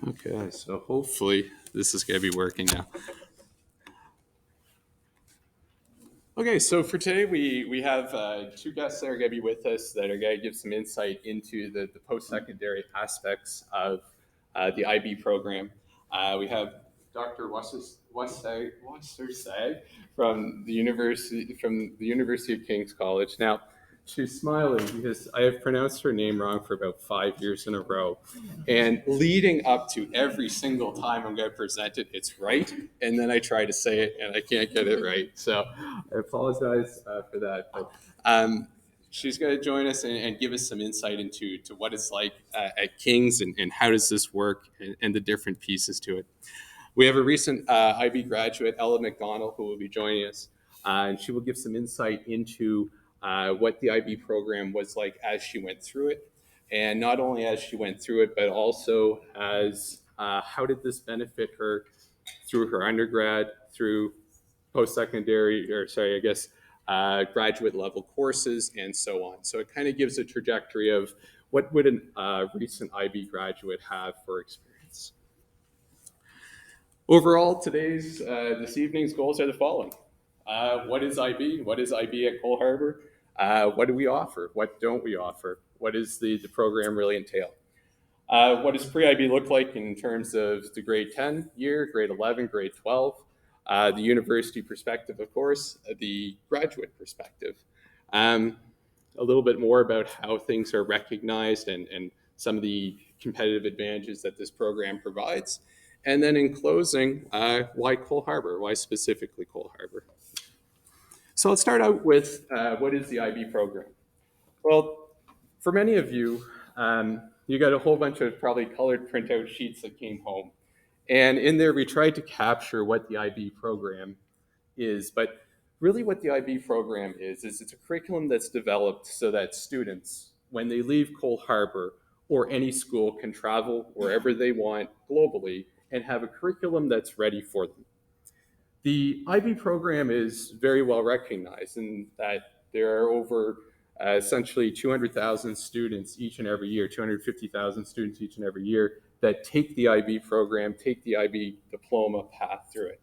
Okay, so hopefully this is going to be working now. Okay, so for today we have two guests that are going to be with us that are going to give some insight into the post-secondary aspects of the IB program. We have Dr. Wassersag from the University of King's College. Now, she's smiling because I have pronounced her name wrong for about 5 years in a row. And leading up to every single time I'm going to present it, it's right. And then I try to say it and I can't get it right. So I apologize for that. But she's going to join us and give us some insight into what it's like at King's and how does this work and the different pieces to it. We have a recent IB graduate, Ella McDonald, who will be joining us. And she will give some insight into what the IB program was like as she went through it. And not only as she went through it, but also as how did this benefit her through her undergrad, through post-secondary, or sorry, I guess, graduate level courses, and so on. So it kind of gives a trajectory of what would a recent IB graduate have for experience. Overall, this evening's goals are the following. What is IB? What is IB at Cole Harbour? What do we offer? What don't we offer? What does the program really entail? What does pre-IB look like in terms of the grade 10 year, grade 11, grade 12? The university perspective, of course, the graduate perspective. A little bit more about how things are recognized and some of the competitive advantages that this program provides. And then in closing, why Cole Harbour? Why specifically Cole Harbour? So let's start out with what is the IB program? Well, for many of you, you got a whole bunch of probably colored printout sheets that came home. And in there, we tried to capture what the IB program is. But really, what the IB program is it's a curriculum that's developed so that students, when they leave Cole Harbour or any school, can travel wherever they want globally and have a curriculum that's ready for them. The IB program is very well recognized in that there are over essentially 200,000 students each and every year, 250,000 students each and every year that take the IB program, take the IB diploma path through it.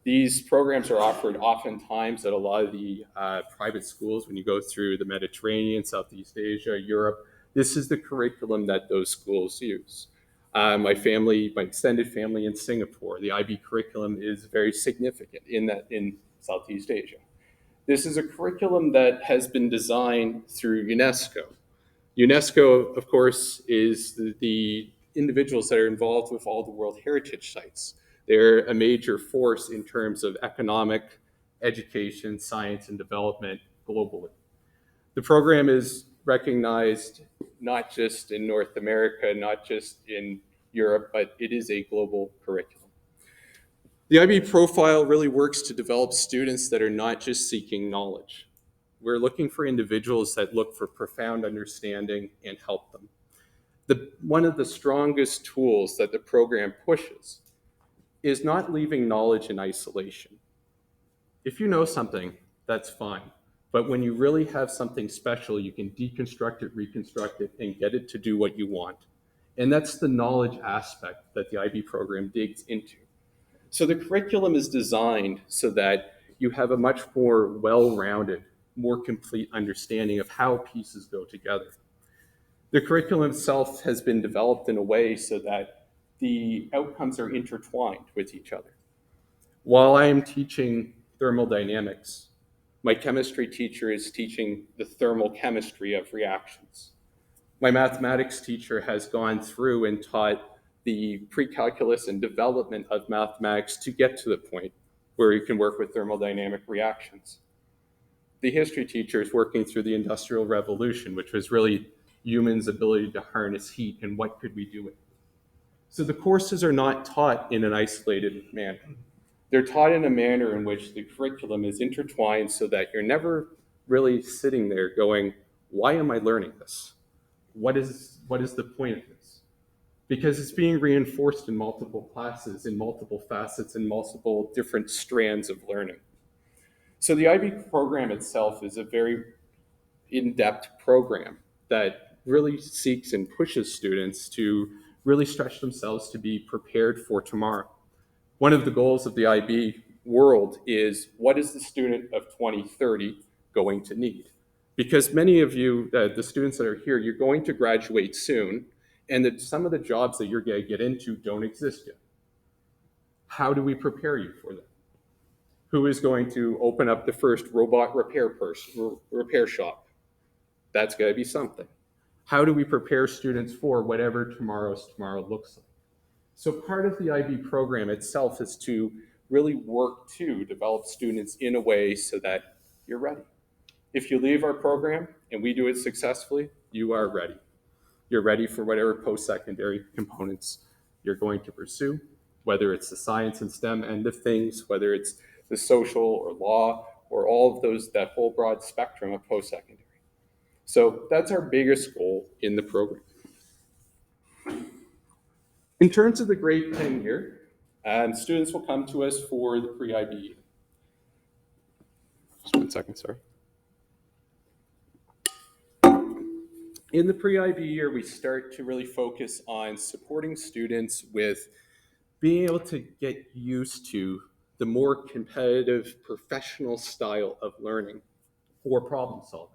These programs are offered oftentimes at a lot of the private schools when you go through the Mediterranean, Southeast Asia, Europe. This is the curriculum that those schools use. My extended family in Singapore, the IB curriculum is very significant in Southeast Asia. This is a curriculum that has been designed through UNESCO. UNESCO, of course, is the individuals that are involved with all the World Heritage Sites. They're a major force in terms of economic, education, science, and development globally. The program is recognized not just in North America, not just in Europe, but it is a global curriculum. The IB profile really works to develop students that are not just seeking knowledge. We're looking for individuals that look for profound understanding and help them. One of the strongest tools that the program pushes is not leaving knowledge in isolation. If you know something, that's fine. But when you really have something special, you can deconstruct it, reconstruct it, and get it to do what you want. And that's the knowledge aspect that the IB program digs into. So the curriculum is designed so that you have a much more well-rounded, more complete understanding of how pieces go together. The curriculum itself has been developed in a way so that the outcomes are intertwined with each other. While I am teaching thermodynamics, my chemistry teacher is teaching the thermal chemistry of reactions. My mathematics teacher has gone through and taught the pre-calculus and development of mathematics to get to the point where you can work with thermodynamic reactions. The history teacher is working through the Industrial Revolution, which was really humans' ability to harness heat and what could we do with it. So the courses are not taught in an isolated manner. They're taught in a manner in which the curriculum is intertwined so that you're never really sitting there going, why am I learning this? What is the point of this? Because it's being reinforced in multiple classes, in multiple facets, in multiple different strands of learning. So the IB program itself is a very in-depth program that really seeks and pushes students to really stretch themselves to be prepared for tomorrow. One of the goals of the IB world is, what is the student of 2030 going to need? Because many of you, the students that are here, you're going to graduate soon, and that some of the jobs that you're going to get into don't exist yet. How do we prepare you for them? Who is going to open up the first robot repair shop? That's going to be something. How do we prepare students for whatever tomorrow looks like? So part of the IB program itself is to really work to develop students in a way so that you're ready. If you leave our program and we do it successfully, you are ready. You're ready for whatever post-secondary components you're going to pursue, whether it's the science and STEM end of things, whether it's the social or law, or all of those, that whole broad spectrum of post-secondary. So that's our biggest goal in the program. In terms of the grade 10 year, students will come to us for the pre-IB. Just 1 second, sorry. In the pre-IB year, we start to really focus on supporting students with being able to get used to the more competitive professional style of learning or problem solving.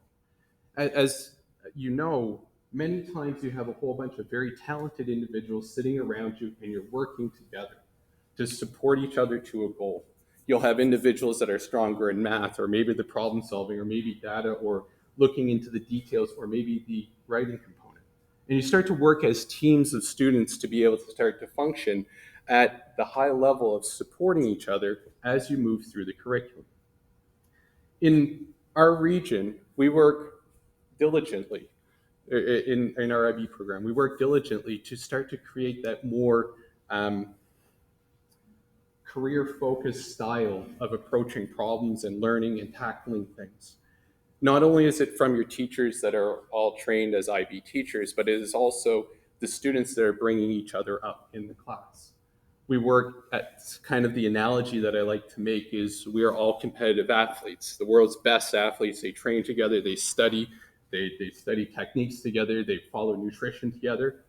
As you know, many times you have a whole bunch of very talented individuals sitting around you and you're working together to support each other to a goal. You'll have individuals that are stronger in math, or maybe the problem solving, or maybe data, or looking into the details, or maybe the writing component. And you start to work as teams of students to be able to start to function at the high level of supporting each other as you move through the curriculum. In our region, we work diligently in our IB program. We work diligently to start to create that more career-focused style of approaching problems and learning and tackling things. Not only is it from your teachers that are all trained as IB teachers, but it is also the students that are bringing each other up in the class. We work at kind of the analogy that I like to make is we are all competitive athletes. The world's best athletes, they train together, they study techniques together, they follow nutrition together.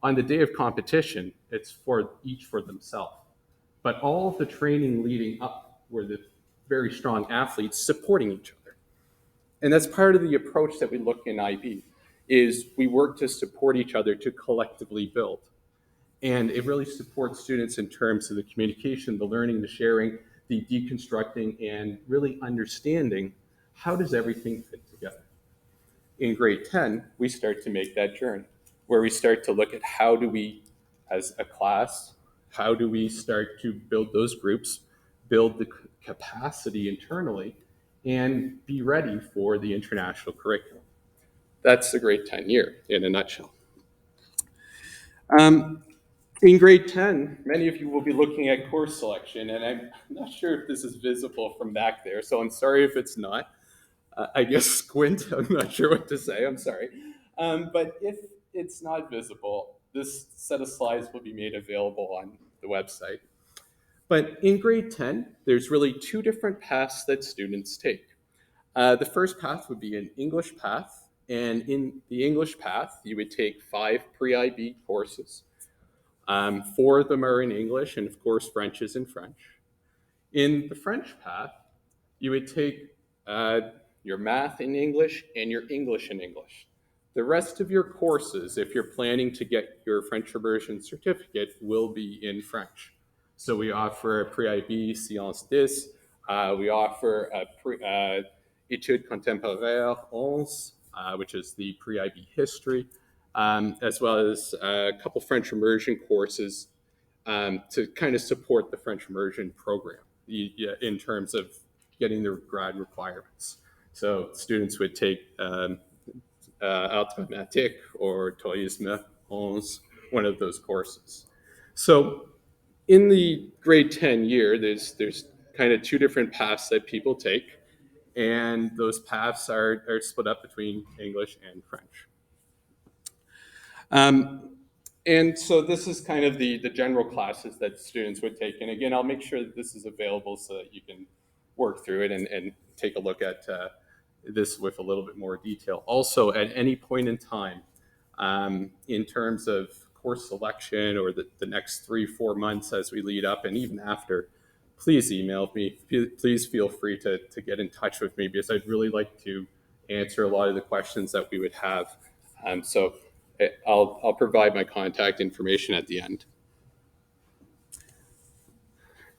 On the day of competition, it's for each for themselves. But all of the training leading up were the very strong athletes supporting each other. And that's part of the approach that we look in IB, is we work to support each other to collectively build. And it really supports students in terms of the communication, the learning, the sharing, the deconstructing, and really understanding how does everything fit together. In grade 10, we start to make that journey, where we start to look at how do we, as a class, how do we start to build those groups, build the capacity internally, and be ready for the international curriculum. That's the grade 10 year in a nutshell. In grade 10, many of you will be looking at course selection, and I'm not sure if this is visible from back there, so I'm sorry if it's not. I guess squint, I'm not sure what to say, I'm sorry. But if it's not visible, this set of slides will be made available on the website. But in grade 10, there's really two different paths that students take. The first path would be an English path, and in the English path, you would take 5 pre-IB courses. 4 of them are in English, and of course, French is in French. In the French path, you would take your math in English and your English in English. The rest of your courses, if you're planning to get your French immersion certificate, will be in French. So we offer a pre-IB Sciences 10. We offer a Études Contemporaires 11, which is the pre-IB history, as well as a couple French immersion courses to kind of support the French immersion program in terms of getting the grad requirements. So students would take Art Dramatique or Tourisme 11, one of those courses. So in the grade 10 year, there's kind of 2 different paths that people take, and those paths are split up between English and French. And so this is kind of the general classes that students would take. And again, I'll make sure that this is available so that you can work through it and take a look at this with a little bit more detail. Also, at any point in time, in terms of course selection or the next 3-4 months as we lead up and even after, please email me. Please feel free to get in touch with me because I'd really like to answer a lot of the questions that we would have. So I'll provide my contact information at the end.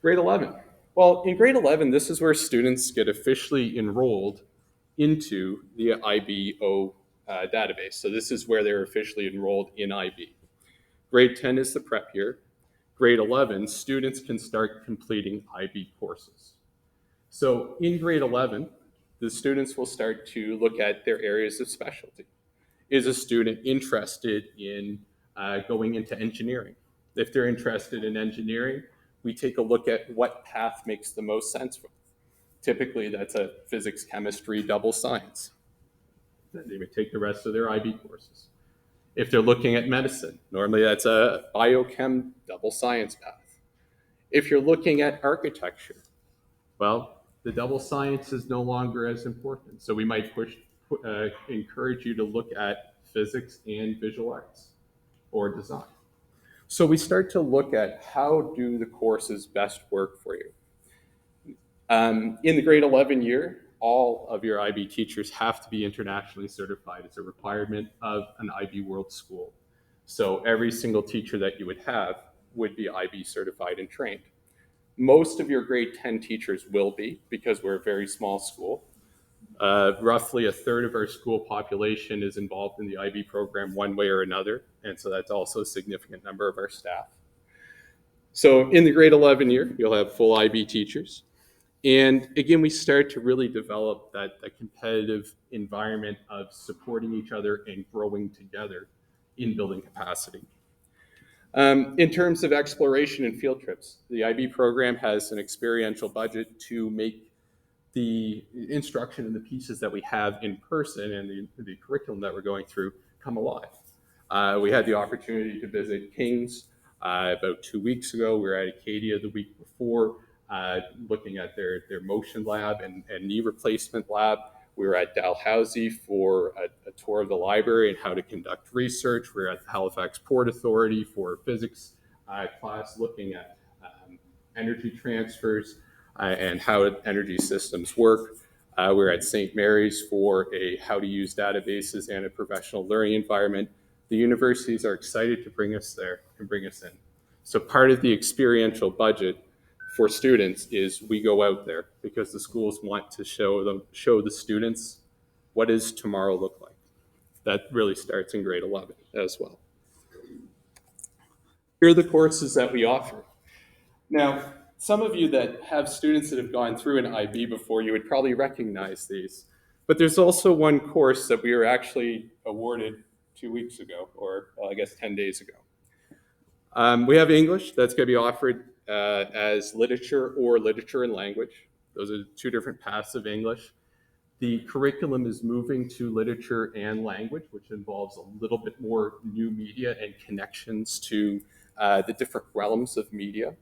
Grade 11. Well, in grade 11, this is where students get officially enrolled into the IBO database. So this is where they're officially enrolled in IB. Grade 10 is the prep year. Grade 11, students can start completing IB courses. So in grade 11, the students will start to look at their areas of specialty. Is a student interested in going into engineering? If they're interested in engineering, we take a look at what path makes the most sense for them. Typically, that's a physics, chemistry, double science. Then they would take the rest of their IB courses. If they're looking at medicine, normally that's a biochem double science path. If you're looking at architecture, well, the double science is no longer as important. So we might encourage you to look at physics and visual arts or design. So we start to look at how do the courses best work for you. In the grade 11 year, all of your IB teachers have to be internationally certified. It's a requirement of an IB World School. So every single teacher that you would have would be IB certified and trained. Most of your grade 10 teachers will be because we're a very small school. Roughly a third of our school population is involved in the IB program one way or another, and so that's also a significant number of our staff. So in the grade 11 year, you'll have full IB teachers. And again, we start to really develop that competitive environment of supporting each other and growing together in building capacity. In terms of exploration and field trips, the IB program has an experiential budget to make the instruction and the pieces that we have in person and the curriculum that we're going through come alive. We had the opportunity to visit King's about 2 weeks ago. We were at Acadia the week before, looking at their motion lab and knee replacement lab. We were at Dalhousie for a tour of the library and how to conduct research. We were at the Halifax Port Authority for a physics class looking at energy transfers and how energy systems work. We were at St. Mary's for a how to use databases and a professional learning environment. The universities are excited to bring us there and bring us in. So part of the experiential budget for students is we go out there because the schools want to show the students what does tomorrow look like. That really starts in grade 11 as well. Here are the courses that we offer. Now, some of you that have students that have gone through an IB before, you would probably recognize these. But there's also one course that we were actually awarded 2 weeks ago, or I guess 10 days ago. We have English that's going to be offered as literature or literature and language. Those are two different paths of English. The curriculum is moving to literature and language, which involves a little bit more new media and connections to the different realms of media.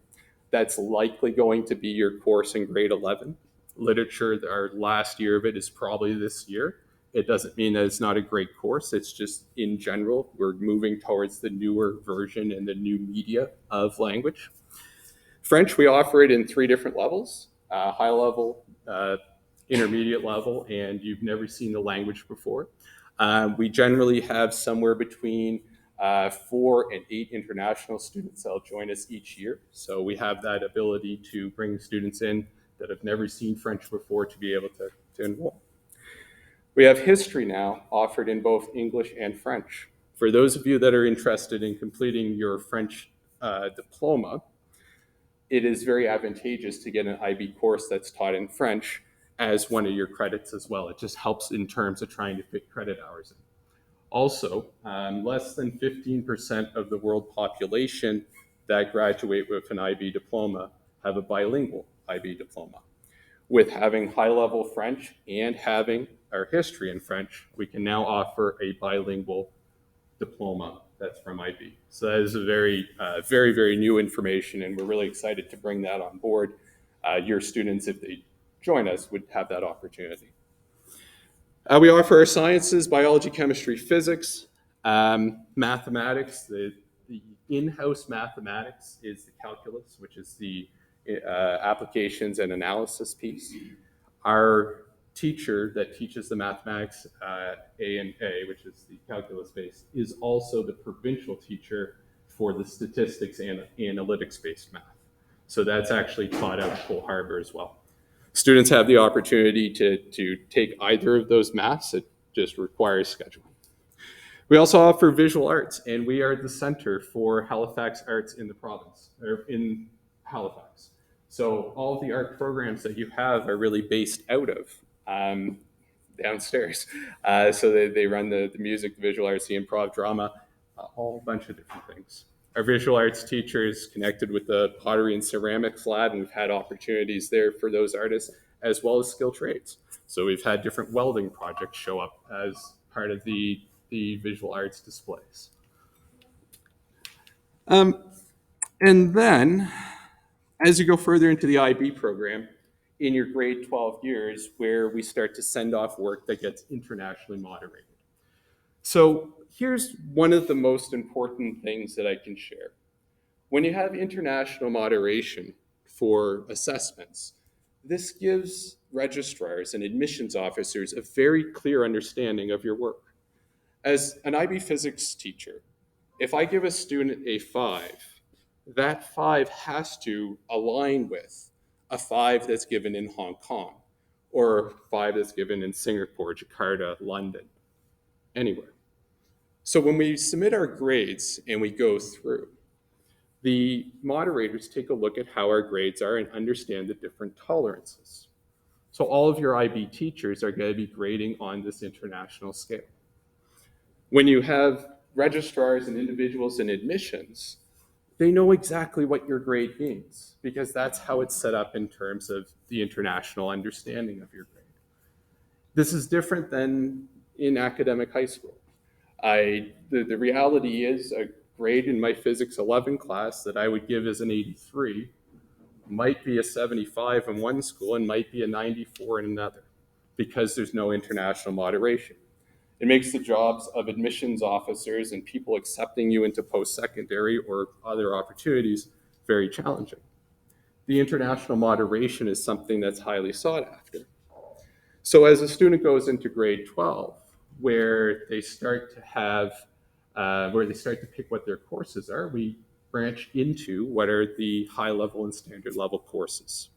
That's likely going to be your course in grade 11. Literature, our last year of it is probably this year. It doesn't mean that it's not a great course. It's just in general, we're moving towards the newer version and the new media of language. French, we offer it in 3 different levels, high level, intermediate level, and you've never seen the language before. We generally have somewhere between 4 and 8 international students that'll join us each year. So we have that ability to bring students in that have never seen French before to be able to enroll. We have history now offered in both English and French. For those of you that are interested in completing your French diploma, it is very advantageous to get an IB course that's taught in French as one of your credits as well. It just helps in terms of trying to fit credit hours in. Also, less than 15% of the world population that graduate with an IB diploma have a bilingual IB diploma. With having high-level French and having our history in French, we can now offer a bilingual diploma that's from IB. So that is a very, very new information, and we're really excited to bring that on board. Your students, if they join us, would have that opportunity. We offer our sciences, biology, chemistry, physics, mathematics. the in-house mathematics is the calculus, which is the applications and analysis piece. Our teacher that teaches the mathematics A&A, which is the calculus base, is also the provincial teacher for the statistics and analytics-based math. So that's actually taught out at Cole Harbour as well. Students have the opportunity to take either of those maths. It just requires scheduling. We also offer visual arts, and we are the center for Halifax arts in the province, or in Halifax. So all of the art programs that you have are really based out of downstairs. So they run the music, the visual arts, the improv, drama, a whole bunch of different things. Our visual arts teacher is connected with the pottery and ceramics lab, and we've had opportunities there for those artists, as well as skill trades. So we've had different welding projects show up as part of the visual arts displays. And then, as you go further into the IB program, in your grade 12 years, where we start to send off work that gets internationally moderated. So here's one of the most important things that I can share. When you have international moderation for assessments, this gives registrars and admissions officers a very clear understanding of your work. As an IB physics teacher, if I give a student a 5, that 5 has to align with a 5 that's given in Hong Kong, or a 5 that's given in Singapore, Jakarta, London, anywhere. So when we submit our grades and we go through, the moderators take a look at how our grades are and understand the different tolerances. So all of your IB teachers are going to be grading on this international scale. When you have registrars and individuals in admissions, they know exactly what your grade means, because that's how it's set up in terms of the international understanding of your grade. This is different than in academic high school. The reality is a grade in my physics 11 class that I would give as an 83 might be a 75 in one school and might be a 94 in another, because there's no international moderation. It makes the jobs of admissions officers and people accepting you into post-secondary or other opportunities very challenging. The international moderation is something that's highly sought after. So as a student goes into grade 12, where they start to pick what their courses are, we branch into what are the high level and standard level courses.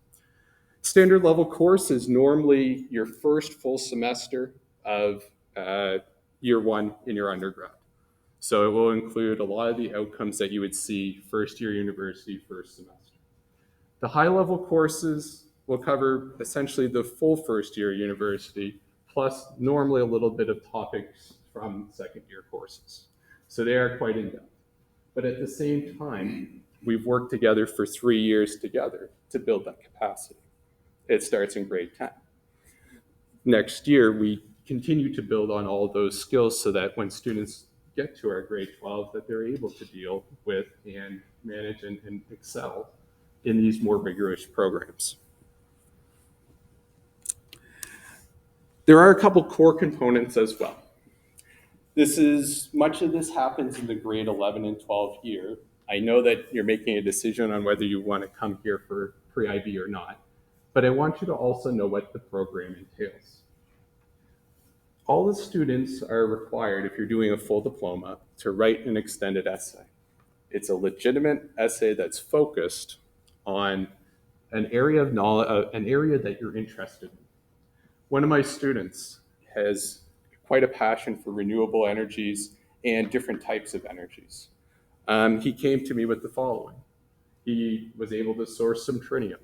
Standard level course is normally your first full semester of year 1 in your undergrad. So it will include a lot of the outcomes that you would see first year university, first semester. The high level courses will cover essentially the full first year university, plus normally a little bit of topics from second year courses. So they are quite in-depth. But at the same time, we've worked together for 3 years together to build that capacity. It starts in grade 10. Next year, we continue to build on all of those skills so that when students get to our grade 12, that they're able to deal with and manage and excel in these more rigorous programs. There are a couple core components as well. Much of this happens in the grade 11 and 12 year. I know that you're making a decision on whether you want to come here for pre-IB or not, but I want you to also know what the program entails. All the students are required, if you're doing a full diploma, to write an extended essay. It's a legitimate essay that's focused on an area of knowledge, an area that you're interested in. One of my students has quite a passion for renewable energies and different types of energies. He came to me with the following. He was able to source some tritium.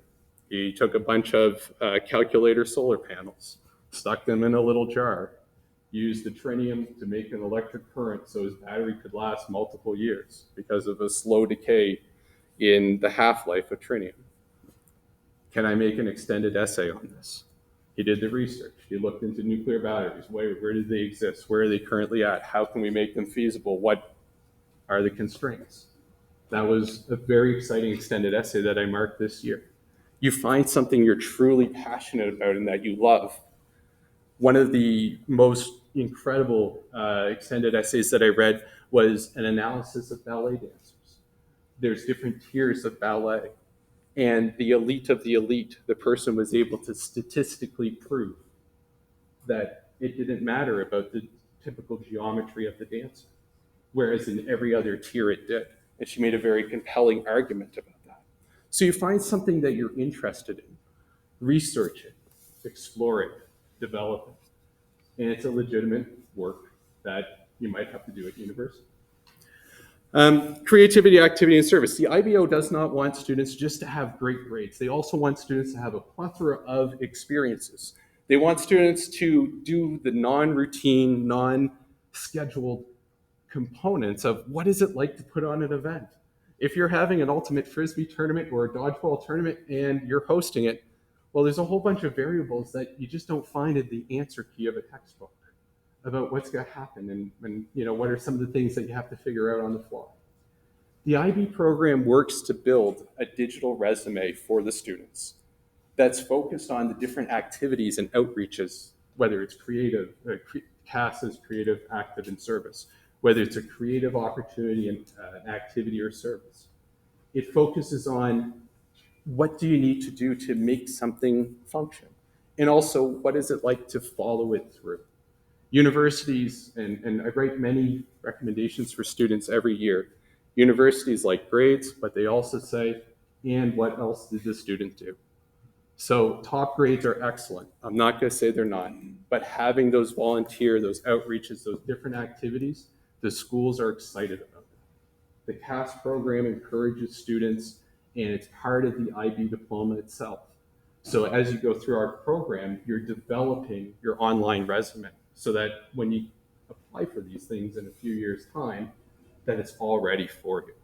He took a bunch of calculator solar panels, stuck them in a little jar, used the tritium to make an electric current so his battery could last multiple years because of a slow decay in the half-life of tritium. Can I make an extended essay on this? He did the research. He looked into nuclear batteries. Where do they exist? Where are they currently at? How can we make them feasible? What are the constraints? That was a very exciting extended essay that I marked this year. You find something you're truly passionate about and that you love. One of the most incredible extended essays that I read was an analysis of ballet dancers. There's different tiers of ballet, and the elite of the elite, the person was able to statistically prove that it didn't matter about the typical geometry of the dancer, whereas in every other tier it did. And she made a very compelling argument about that. So you find something that you're interested in, research it, explore it, develop it. And it's a legitimate work that you might have to do at university. Creativity, activity, and service. The IBO does not want students just to have great grades. They also want students to have a plethora of experiences. They want students to do the non-routine, non-scheduled components of what is it like to put on an event. If you're having an ultimate frisbee tournament or a dodgeball tournament and you're hosting it, well, there's a whole bunch of variables that you just don't find in the answer key of a textbook about what's going to happen and what are some of the things that you have to figure out on the fly. The IB program works to build a digital resume for the students that's focused on the different activities and outreaches, whether it's creative, CAS is creative, active, and service, whether it's a creative opportunity, and activity, or service. It focuses on what do you need to do to make something function, and also what is it like to follow it through. Universities, and I write many recommendations for students every year. Universities like grades, but they also say, and what else did the student do? So top grades are excellent. I'm not going to say they're not, but having those volunteer, those outreaches, those different activities, the schools are excited about that. The CAS program encourages students, and it's part of the IB diploma itself. So as you go through our program, you're developing your online resume so that when you apply for these things in a few years' time, that it's all ready for you.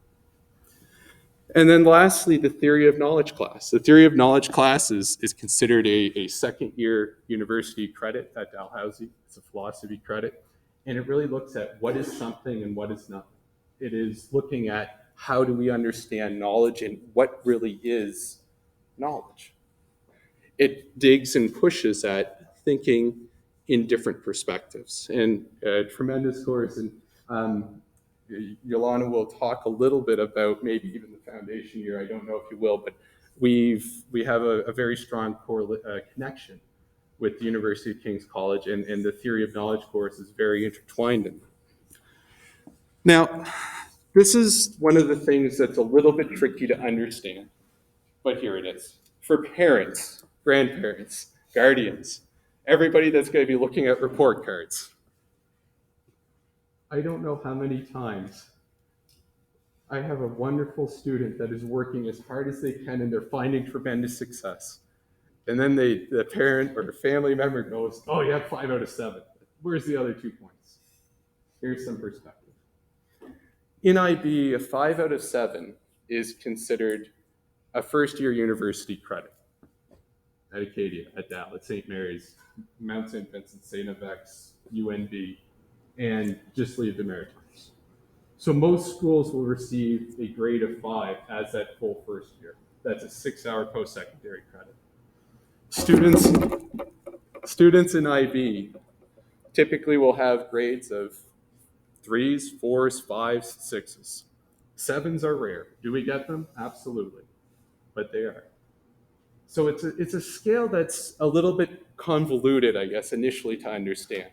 And then lastly, the theory of knowledge class. The theory of knowledge class is considered a second year university credit at Dalhousie. It's a philosophy credit. And it really looks at what is something and what is not. It is looking at how do we understand knowledge and what really is knowledge. It digs and pushes at thinking in different perspectives. And a tremendous course. And Yolanda will talk a little bit about maybe even the foundation year. I don't know if you will, but we have a very strong connection with the University of King's College, and the theory of knowledge course is very intertwined in that. Now, this is one of the things that's a little bit tricky to understand, but here it is. For parents, grandparents, guardians, everybody that's going to be looking at report cards, I don't know how many times I have a wonderful student that is working as hard as they can and they're finding tremendous success. And then the parent or family member goes, oh, you have 5 out of 7. Where's the other 2 points? Here's some perspective. In IB, a 5 out of 7 is considered a first-year university credit at Acadia, at Dal, at St. Mary's, Mount St. Vincent, St. FX, UNB, and just leave the Maritimes. So most schools will receive a grade of 5 as that full first year. That's a 6-hour post-secondary credit. Students in IB typically will have grades of 3s, 4s, 5s, 6s. 7s are rare. Do we get them? Absolutely, but they are. So it's a scale that's a little bit convoluted, I guess, initially to understand.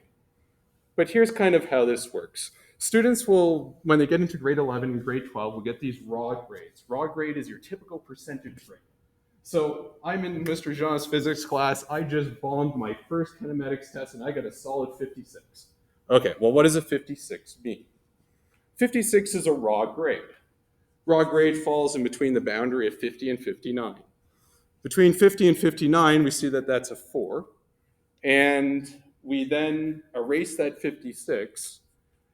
But here's kind of how this works. Students will, when they get into grade 11 and grade 12, will get these raw grades. Raw grade is your typical percentage grade. So I'm in Mr. Jean's physics class. I just bombed my first kinematics test and I got a solid 56. Okay, well, what does a 56 mean? 56 is a raw grade. Raw grade falls in between the boundary of 50 and 59. Between 50 and 59, we see that that's a 4. And we then erase that 56.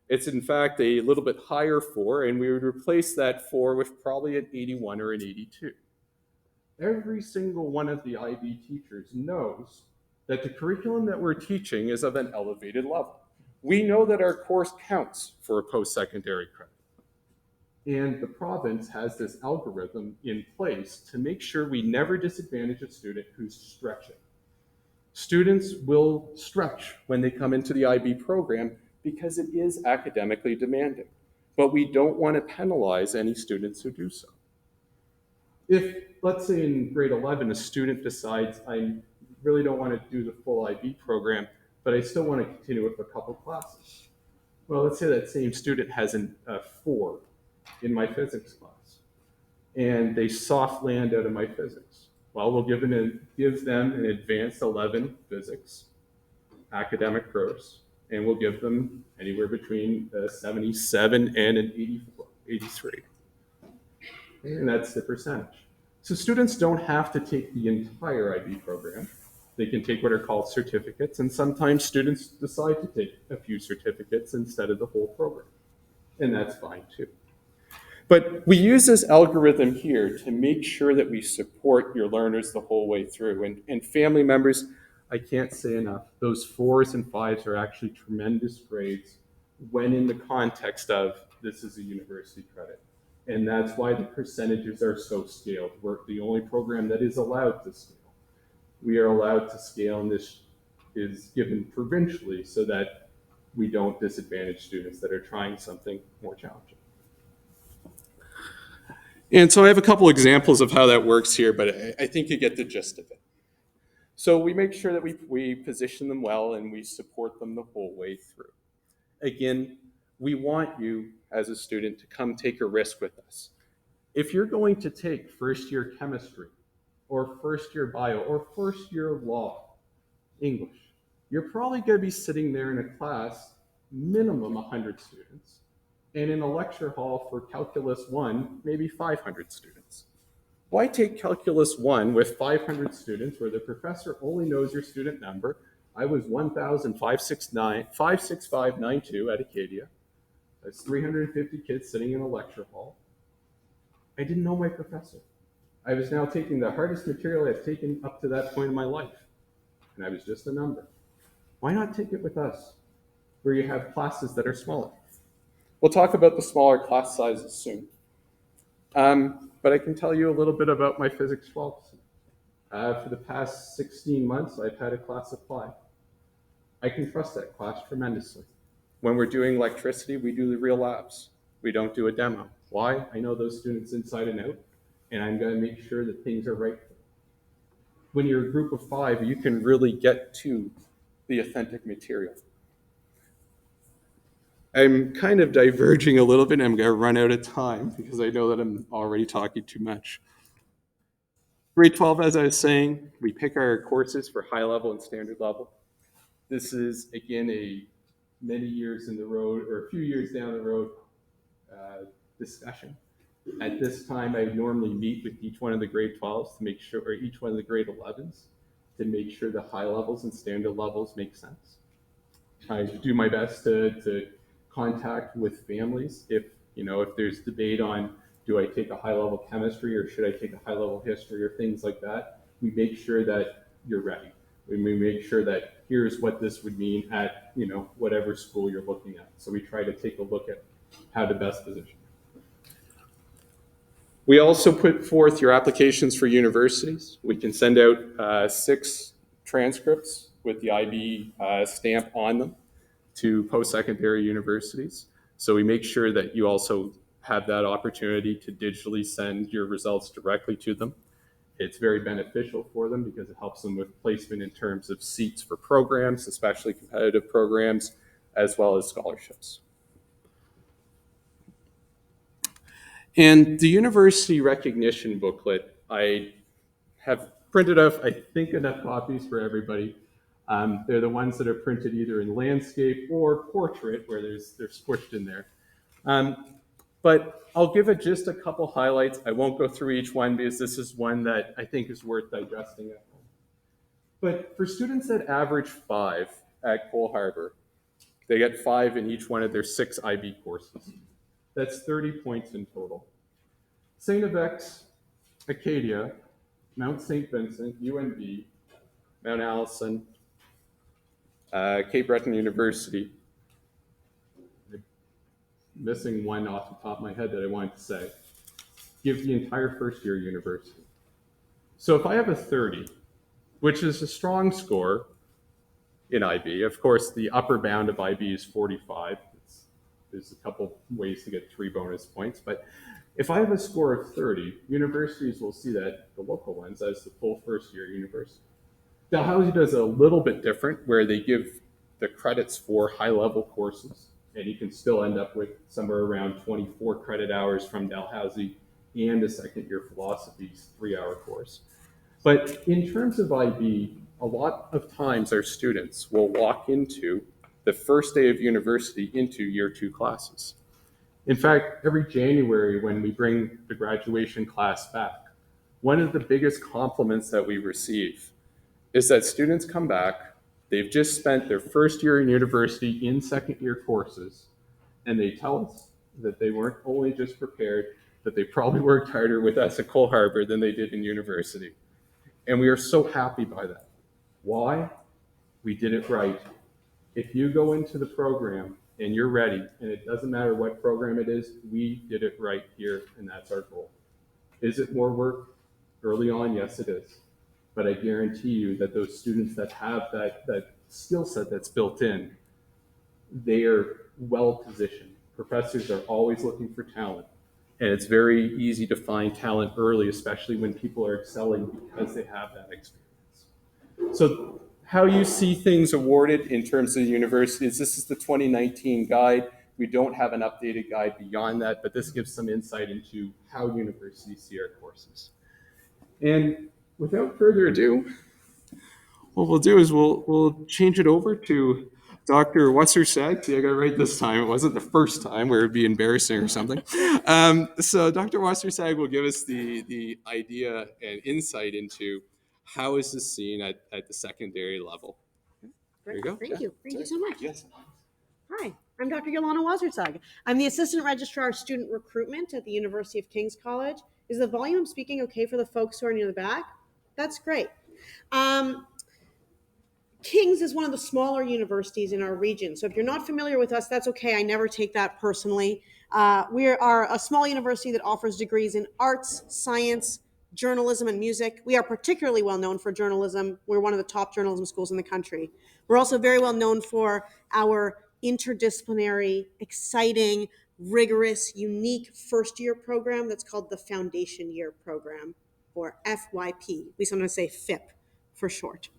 It's in fact a little bit higher 4, and we would replace that 4 with probably an 81 or an 82. Every single one of the IB teachers knows that the curriculum that we're teaching is of an elevated level. We know that our course counts for a post-secondary credit. And the province has this algorithm in place to make sure we never disadvantage a student who's stretching. Students will stretch when they come into the IB program because it is academically demanding, but we don't want to penalize any students who do so. If, let's say in grade 11, a student decides, I really don't want to do the full IB program, but I still want to continue with a couple classes. Well, let's say that same student has a 4 in my physics class, and they soft land out of my physics. Well, we'll give them an advanced 11 physics, academic gross, and we'll give them anywhere between a 77 and an 84, 83. And that's the percentage. So students don't have to take the entire IB program. They can take what are called certificates, and sometimes students decide to take a few certificates instead of the whole program. And that's fine too. But we use this algorithm here to make sure that we support your learners the whole way through. And family members, I can't say enough, those 4s and 5s are actually tremendous grades when in the context of this is a university credit. And that's why the percentages are so scaled. We're the only program that is allowed to scale. We are allowed to scale, and this is given provincially so that we don't disadvantage students that are trying something more challenging. And so I have a couple examples of how that works here, but I think you get the gist of it. So we make sure that we position them well and we support them the whole way through. Again, we want you as a student to come take a risk with us. If you're going to take first year chemistry or first year bio or first year law, English, you're probably going to be sitting there in a class, minimum 100 students, and in a lecture hall for Calculus 1, maybe 500 students. Why take Calculus 1 with 500 students where the professor only knows your student number? I was 1,56592 at Acadia. That's 350 kids sitting in a lecture hall. I didn't know my professor. I was now taking the hardest material I've taken up to that point in my life, and I was just a number. Why not take it with us, where you have classes that are smaller? We'll talk about the smaller class sizes soon. But I can tell you a little bit about my Physics 12. For the past 16 months, I've had a class of 5. I can trust that class tremendously. When we're doing electricity, we do the real labs. We don't do a demo. Why? I know those students inside and out, and I'm going to make sure that things are right. When you're a group of 5, you can really get to the authentic material. I'm kind of diverging a little bit. I'm going to run out of time because I know that I'm already talking too much. Grade 12, as I was saying, we pick our courses for high level and standard level. This is, again, a many years in the road, or a few years down the road discussion. At this time, I normally meet with each one of the grade 12s to make sure, or each one of the grade 11s, to make sure the high levels and standard levels make sense. I do my best to contact with families if there's debate on, do I take a high level chemistry or should I take a high level history or things like that. We make sure that you're ready. We make sure that here's what this would mean at whatever school you're looking at. So we try to take a look at how to best position. We also put forth your applications for universities. We can send out 6 transcripts with the IB stamp on them to post-secondary universities. So we make sure that you also have that opportunity to digitally send your results directly to them. It's very beneficial for them because it helps them with placement in terms of seats for programs, especially competitive programs, as well as scholarships. And the university recognition booklet, I have printed off, I think, enough copies for everybody. They're the ones that are printed either in landscape or portrait, where they're squished in there. But I'll give it just a couple highlights. I won't go through each one because this is one that I think is worth digesting at home. But for students that average 5 at Cole Harbour, they get 5 in each one of their 6 IB courses. That's 30 points in total. St. FX, Acadia, Mount St. Vincent, UNB, Mount Allison, Cape Breton University. I'm missing one off the top of my head that I wanted to say. Give the entire first year university. So if I have a 30 which is a strong score in IB. Of course, the upper bound of IB is 45. There's a couple ways to get 3 bonus points, but if I have a score of 30, universities will see that, the local ones, as the full first year university. Dalhousie does a little bit different, where they give the credits for high level courses, and you can still end up with somewhere around 24 credit hours from Dalhousie and a second year philosophy 3-hour course. But in terms of IB, a lot of times our students will walk into the first day of university into year 2 classes. In fact, every January when we bring the graduation class back, one of the biggest compliments that we receive is that students come back, they've just spent their first year in university in second year courses, and they tell us that they weren't only just prepared, that they probably worked harder with us at Cole Harbour than they did in university. And we are so happy by that. Why? We did it right. If you go into the program and you're ready, and it doesn't matter what program it is, we did it right here, and that's our goal. Is it more work? Early on, yes, it is. But I guarantee you that those students that have that skill set that's built in, they are well positioned. Professors are always looking for talent. And it's very easy to find talent early, especially when people are excelling because they have that experience. So how you see things awarded in terms of universities, this is the 2019 guide. We don't have an updated guide beyond that, but this gives some insight into how universities see our courses. And without further ado, what we'll do is we'll change it over to Dr. Wassersag. See, I got it right this time. It wasn't the first time where it'd be embarrassing or something. So Dr. Wassersag will give us the idea and insight into how is this seen at the secondary level. There you go. Thank you. Thank you so much. Yes. Hi, I'm Dr. Yolanda Wassersag. I'm the Assistant Registrar of Student Recruitment at the University of King's College. Is the volume I'm speaking okay for the folks who are near the back? That's great. King's is one of the smaller universities in our region. So if you're not familiar with us, that's okay. I never take that personally. We are a small university that offers degrees in arts, science, journalism, and music. We are particularly well known for journalism. We're one of the top journalism schools in the country. We're also very well known for our interdisciplinary, exciting, rigorous, unique first-year program that's called the Foundation Year Program, or FYP. We sometimes say FIP for short.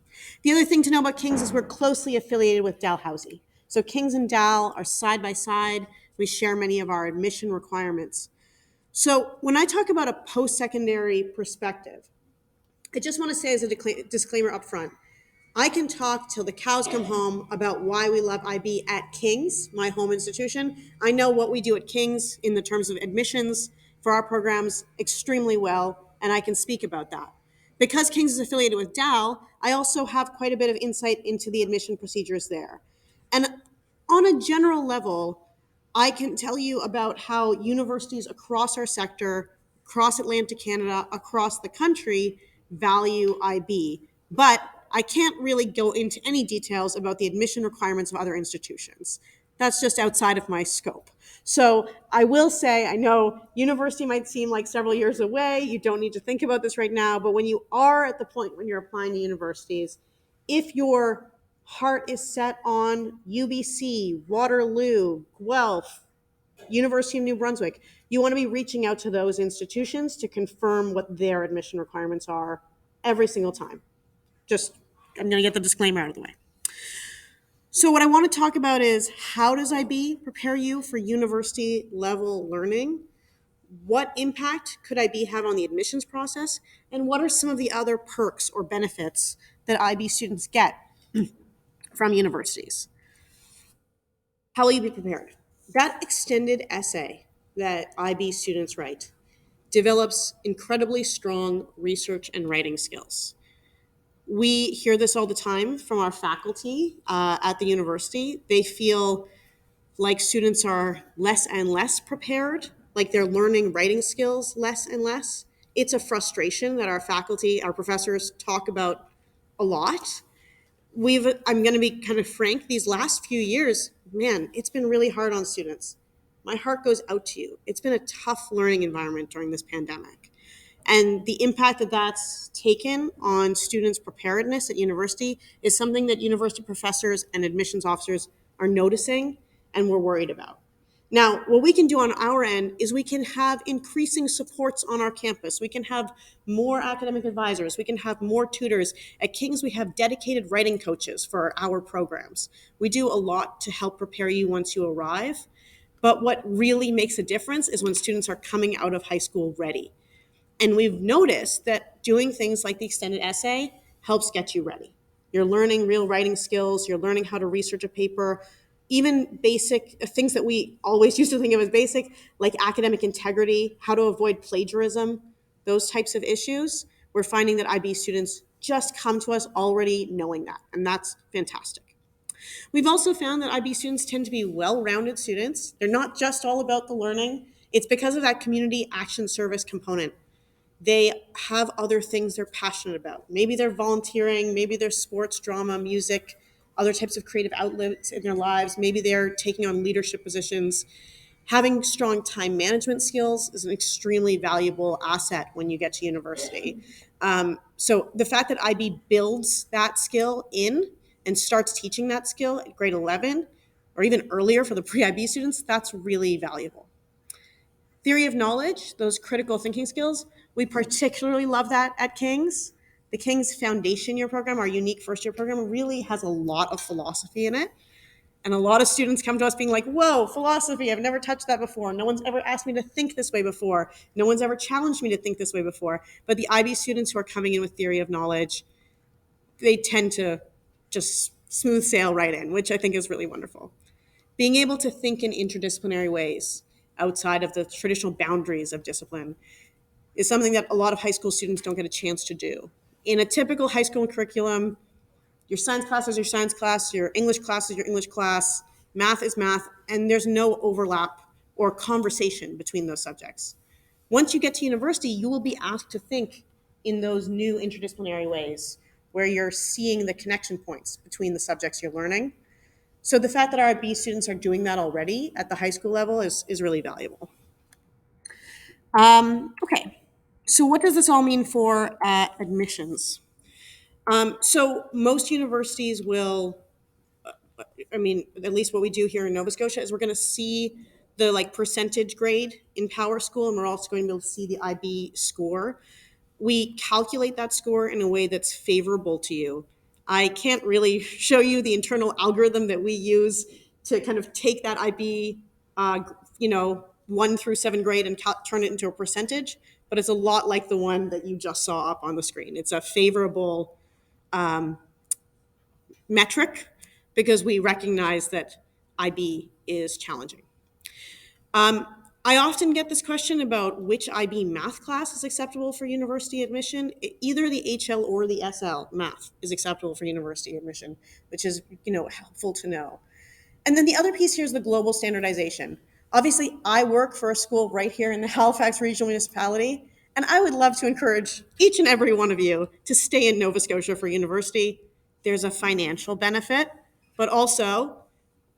The other thing to know about King's is we're closely affiliated with Dalhousie. So King's and Dal are side by side. We share many of our admission requirements. So when I talk about a post-secondary perspective, I just want to say as a disclaimer up front, I can talk till the cows come home about why we love IB at King's, my home institution. I know what we do at King's in the terms of admissions for our programs extremely well, and I can speak about that. Because King's is affiliated with Dal, I also have quite a bit of insight into the admission procedures there. And on a general level, I can tell you about how universities across our sector, across Atlantic Canada, across the country, value IB. But I can't really go into any details about the admission requirements of other institutions. That's just outside of my scope. So I will say, I know university might seem like several years away. You don't need to think about this right now. But when you are at the point when you're applying to universities, if your heart is set on UBC, Waterloo, Guelph, University of New Brunswick, you want to be reaching out to those institutions to confirm what their admission requirements are every single time. I'm going to get the disclaimer out of the way. So what I want to talk about is how does IB prepare you for university level learning? What impact could IB have on the admissions process? And what are some of the other perks or benefits that IB students get from universities? How will you be prepared? That extended essay that IB students write develops incredibly strong research and writing skills. We hear this all the time from our faculty at the university. They feel like students are less and less prepared, like they're learning writing skills less and less. It's a frustration that our faculty, our professors talk about a lot. I'm going to be kind of frank, these last few years, man, it's been really hard on students. My heart goes out to you. It's been a tough learning environment during this pandemic. And the impact that that's taken on students' preparedness at university is something that university professors and admissions officers are noticing and we're worried about. Now, what we can do on our end is we can have increasing supports on our campus. We can have more academic advisors. We can have more tutors. At King's, we have dedicated writing coaches for our programs. We do a lot to help prepare you once you arrive. But what really makes a difference is when students are coming out of high school ready. And we've noticed that doing things like the extended essay helps get you ready. You're learning real writing skills, you're learning how to research a paper, even basic things that we always used to think of as basic, like academic integrity, how to avoid plagiarism, those types of issues. We're finding that IB students just come to us already knowing that, and that's fantastic. We've also found that IB students tend to be well rounded students. They're not just all about the learning, it's because of that community action service component. They have other things they're passionate about. Maybe they're volunteering, maybe they're sports, drama, music, other types of creative outlets in their lives. Maybe they're taking on leadership positions. Having strong time management skills is an extremely valuable asset when you get to university. So the fact that IB builds that skill in and starts teaching that skill at grade 11 or even earlier for the pre-IB students, that's really valuable. Theory of knowledge, those critical thinking skills, we particularly love that at King's. The King's Foundation Year program, our unique first year program, really has a lot of philosophy in it. And a lot of students come to us being like, whoa, philosophy, I've never touched that before. No one's ever asked me to think this way before. No one's ever challenged me to think this way before. But the IB students who are coming in with theory of knowledge, they tend to just smooth sail right in, which I think is really wonderful. Being able to think in interdisciplinary ways outside of the traditional boundaries of discipline is something that a lot of high school students don't get a chance to do. In a typical high school curriculum, your science class is your science class, your English class is your English class, math is math, and there's no overlap or conversation between those subjects. Once you get to university, you will be asked to think in those new interdisciplinary ways where you're seeing the connection points between the subjects you're learning. So the fact that our IB students are doing that already at the high school level is really valuable. Okay, so what does this all mean for admissions? So most universities will, I mean, at least what we do here in Nova Scotia is we're going to see the like percentage grade in Power School, and we're also going to be able to see the IB score. We calculate that score in a way that's favorable to you. I can't really show you the internal algorithm that we use to kind of take that IB, 1 through 7 grade and turn it into a percentage, but it's a lot like the one that you just saw up on the screen. It's a favorable metric because we recognize that IB is challenging. I often get this question about which IB math class is acceptable for university admission. Either the HL or the SL math is acceptable for university admission, which is helpful to know. And then the other piece here is the global standardization. Obviously, I work for a school right here in the Halifax Regional Municipality, and I would love to encourage each and every one of you to stay in Nova Scotia for university. There's a financial benefit, but also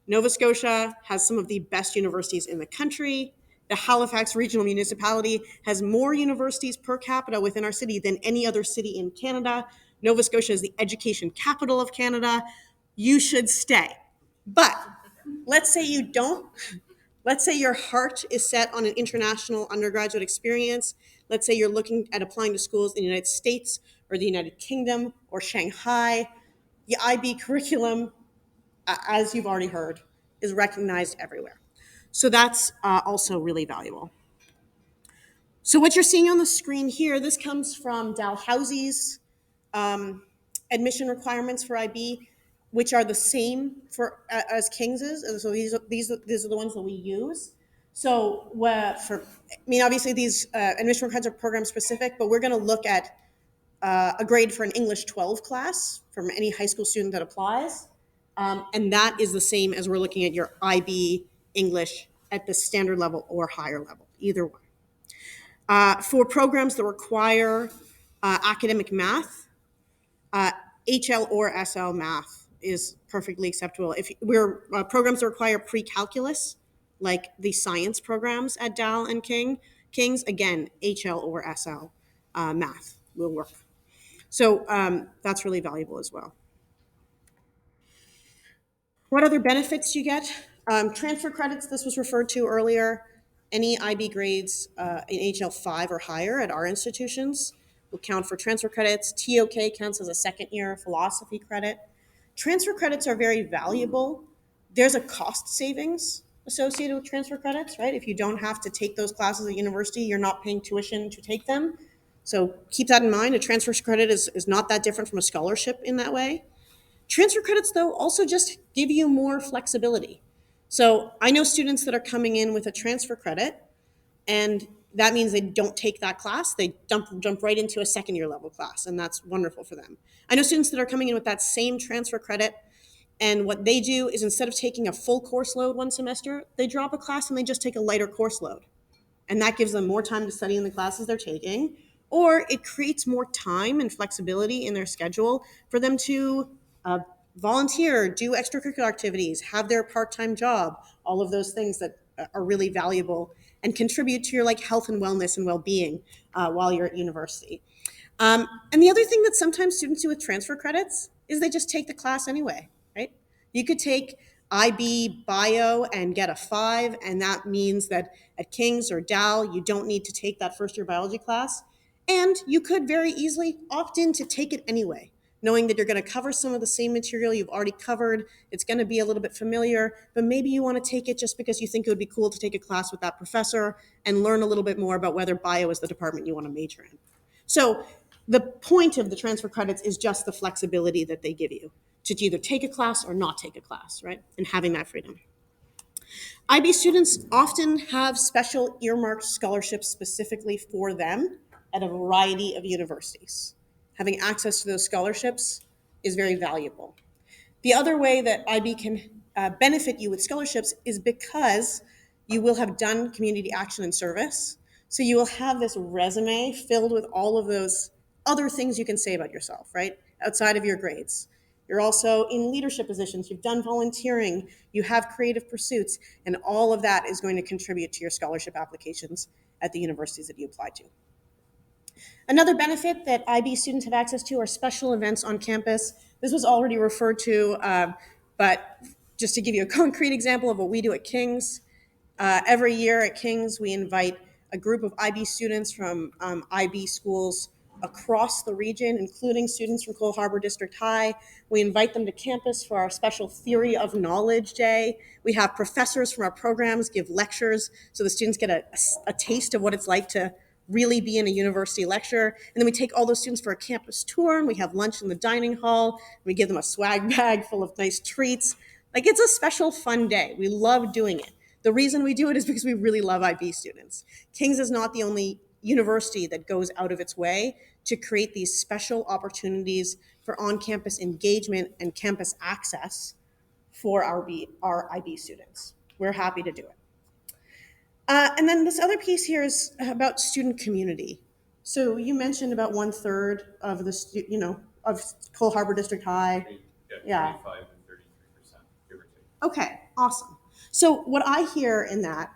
Nova Scotia has some of the best universities in the country. The Halifax Regional Municipality has more universities per capita within our city than any other city in Canada. Nova Scotia is the education capital of Canada. You should stay. But let's say you don't. Let's say your heart is set on an international undergraduate experience. Let's say you're looking at applying to schools in the United States or the United Kingdom or Shanghai. The IB curriculum, as you've already heard, is recognized everywhere. So that's also really valuable. So what you're seeing on the screen here, this comes from Dalhousie's admission requirements for IB, which are the same for as Kings's. And so these are the ones that we use. So obviously these admission requirements are program specific, but we're going to look at a grade for an English 12 class from any high school student that applies. And that is the same as we're looking at your IB English at the standard level or higher level, either one. For programs that require academic math, HL or SL math is perfectly acceptable. If we're programs that require pre-calculus, like the science programs at Dal and King's, again, HL or SL. math will work. So that's really valuable as well. What other benefits you get? Transfer credits, this was referred to earlier. Any IB grades in HL5 or higher at our institutions will count for transfer credits. TOK counts as a second year philosophy credit. Transfer credits are very valuable. There's a cost savings associated with transfer credits, right? If you don't have to take those classes at university, you're not paying tuition to take them. So keep that in mind. A transfer credit is not that different from a scholarship in that way. Transfer credits, though, also just give you more flexibility. So I know students that are coming in with a transfer credit, and that means they don't take that class. They jump right into a second year level class, and that's wonderful for them. I know students that are coming in with that same transfer credit, and what they do is instead of taking a full course load one semester, they drop a class and they just take a lighter course load, and that gives them more time to study in the classes they're taking, or it creates more time and flexibility in their schedule for them to volunteer, do extracurricular activities, have their part-time job, all of those things that are really valuable and contribute to your like health and wellness and well-being while you're at university. And the other thing that sometimes students do with transfer credits is they just take the class anyway, right? You could take IB bio and get a 5, and that means that at King's or Dow, you don't need to take that first year biology class. And you could very easily opt in to take it anyway, knowing that you're going to cover some of the same material you've already covered. It's going to be a little bit familiar, but maybe you want to take it just because you think it would be cool to take a class with that professor and learn a little bit more about whether bio is the department you want to major in. So the point of the transfer credits is just the flexibility that they give you to either take a class or not take a class, right? And having that freedom. IB students often have special earmarked scholarships specifically for them at a variety of universities. Having access to those scholarships is very valuable. The other way that IB can benefit you with scholarships is because you will have done community action and service. So you will have this resume filled with all of those other things you can say about yourself, right? Outside of your grades. You're also in leadership positions, you've done volunteering, you have creative pursuits, and all of that is going to contribute to your scholarship applications at the universities that you apply to. Another benefit that IB students have access to are special events on campus. This was already referred to, but just to give you a concrete example of what we do at King's, every year at King's, we invite a group of IB students from IB schools across the region, including students from Cole Harbour District High. We invite them to campus for our special Theory of Knowledge Day. We have professors from our programs give lectures so the students get a taste of what it's like to really be in a university lecture. And then we take all those students for a campus tour, and we have lunch in the dining hall. We give them a swag bag full of nice treats. Like, it's a special fun day. We love doing it. The reason we do it is because we really love IB students. King's is not the only university that goes out of its way to create these special opportunities for on-campus engagement and campus access for our IB students. We're happy to do it. And then this other piece here is about student community. So you mentioned about 1/3 of the of Cole Harbour District High. Yeah. 25 and 33%, give or take. Okay, awesome. So what I hear in that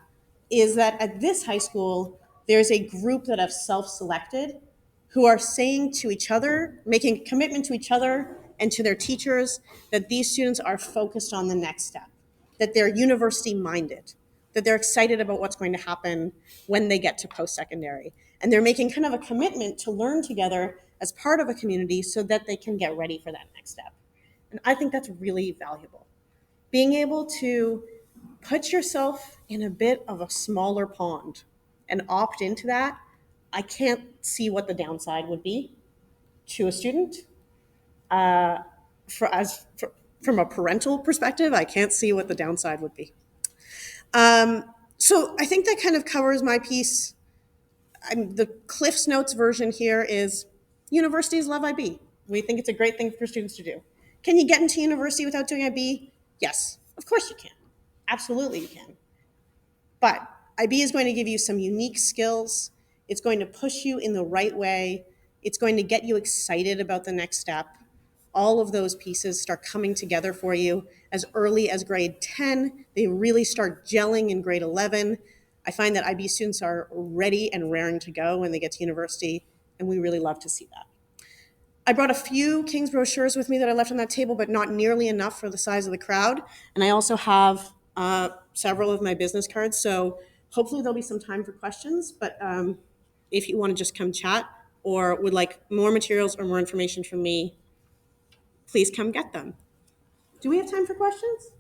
is that at this high school, there's a group that have self-selected who are saying to each other, making a commitment to each other and to their teachers that these students are focused on the next step, that they're university minded, that they're excited about what's going to happen when they get to post-secondary. And they're making kind of a commitment to learn together as part of a community so that they can get ready for that next step. And I think that's really valuable. Being able to put yourself in a bit of a smaller pond and opt into that, I can't see what the downside would be to a student. From a parental perspective, I can't see what the downside would be. So I think that kind of covers my piece. The Cliff's Notes version here is universities love IB. We think it's a great thing for students to do. Can you get into university without doing IB? Yes, of course you can. Absolutely you can. But IB is going to give you some unique skills. It's going to push you in the right way. It's going to get you excited about the next step. All of those pieces start coming together for you as early as grade 10. They really start gelling in grade 11. I find that IB students are ready and raring to go when they get to university and we really love to see that. I brought a few King's brochures with me that I left on that table, but not nearly enough for the size of the crowd. And I also have several of my business cards, so hopefully there'll be some time for questions. But if you want to just come chat or would like more materials or more information from me, please come get them. Do we have time for questions?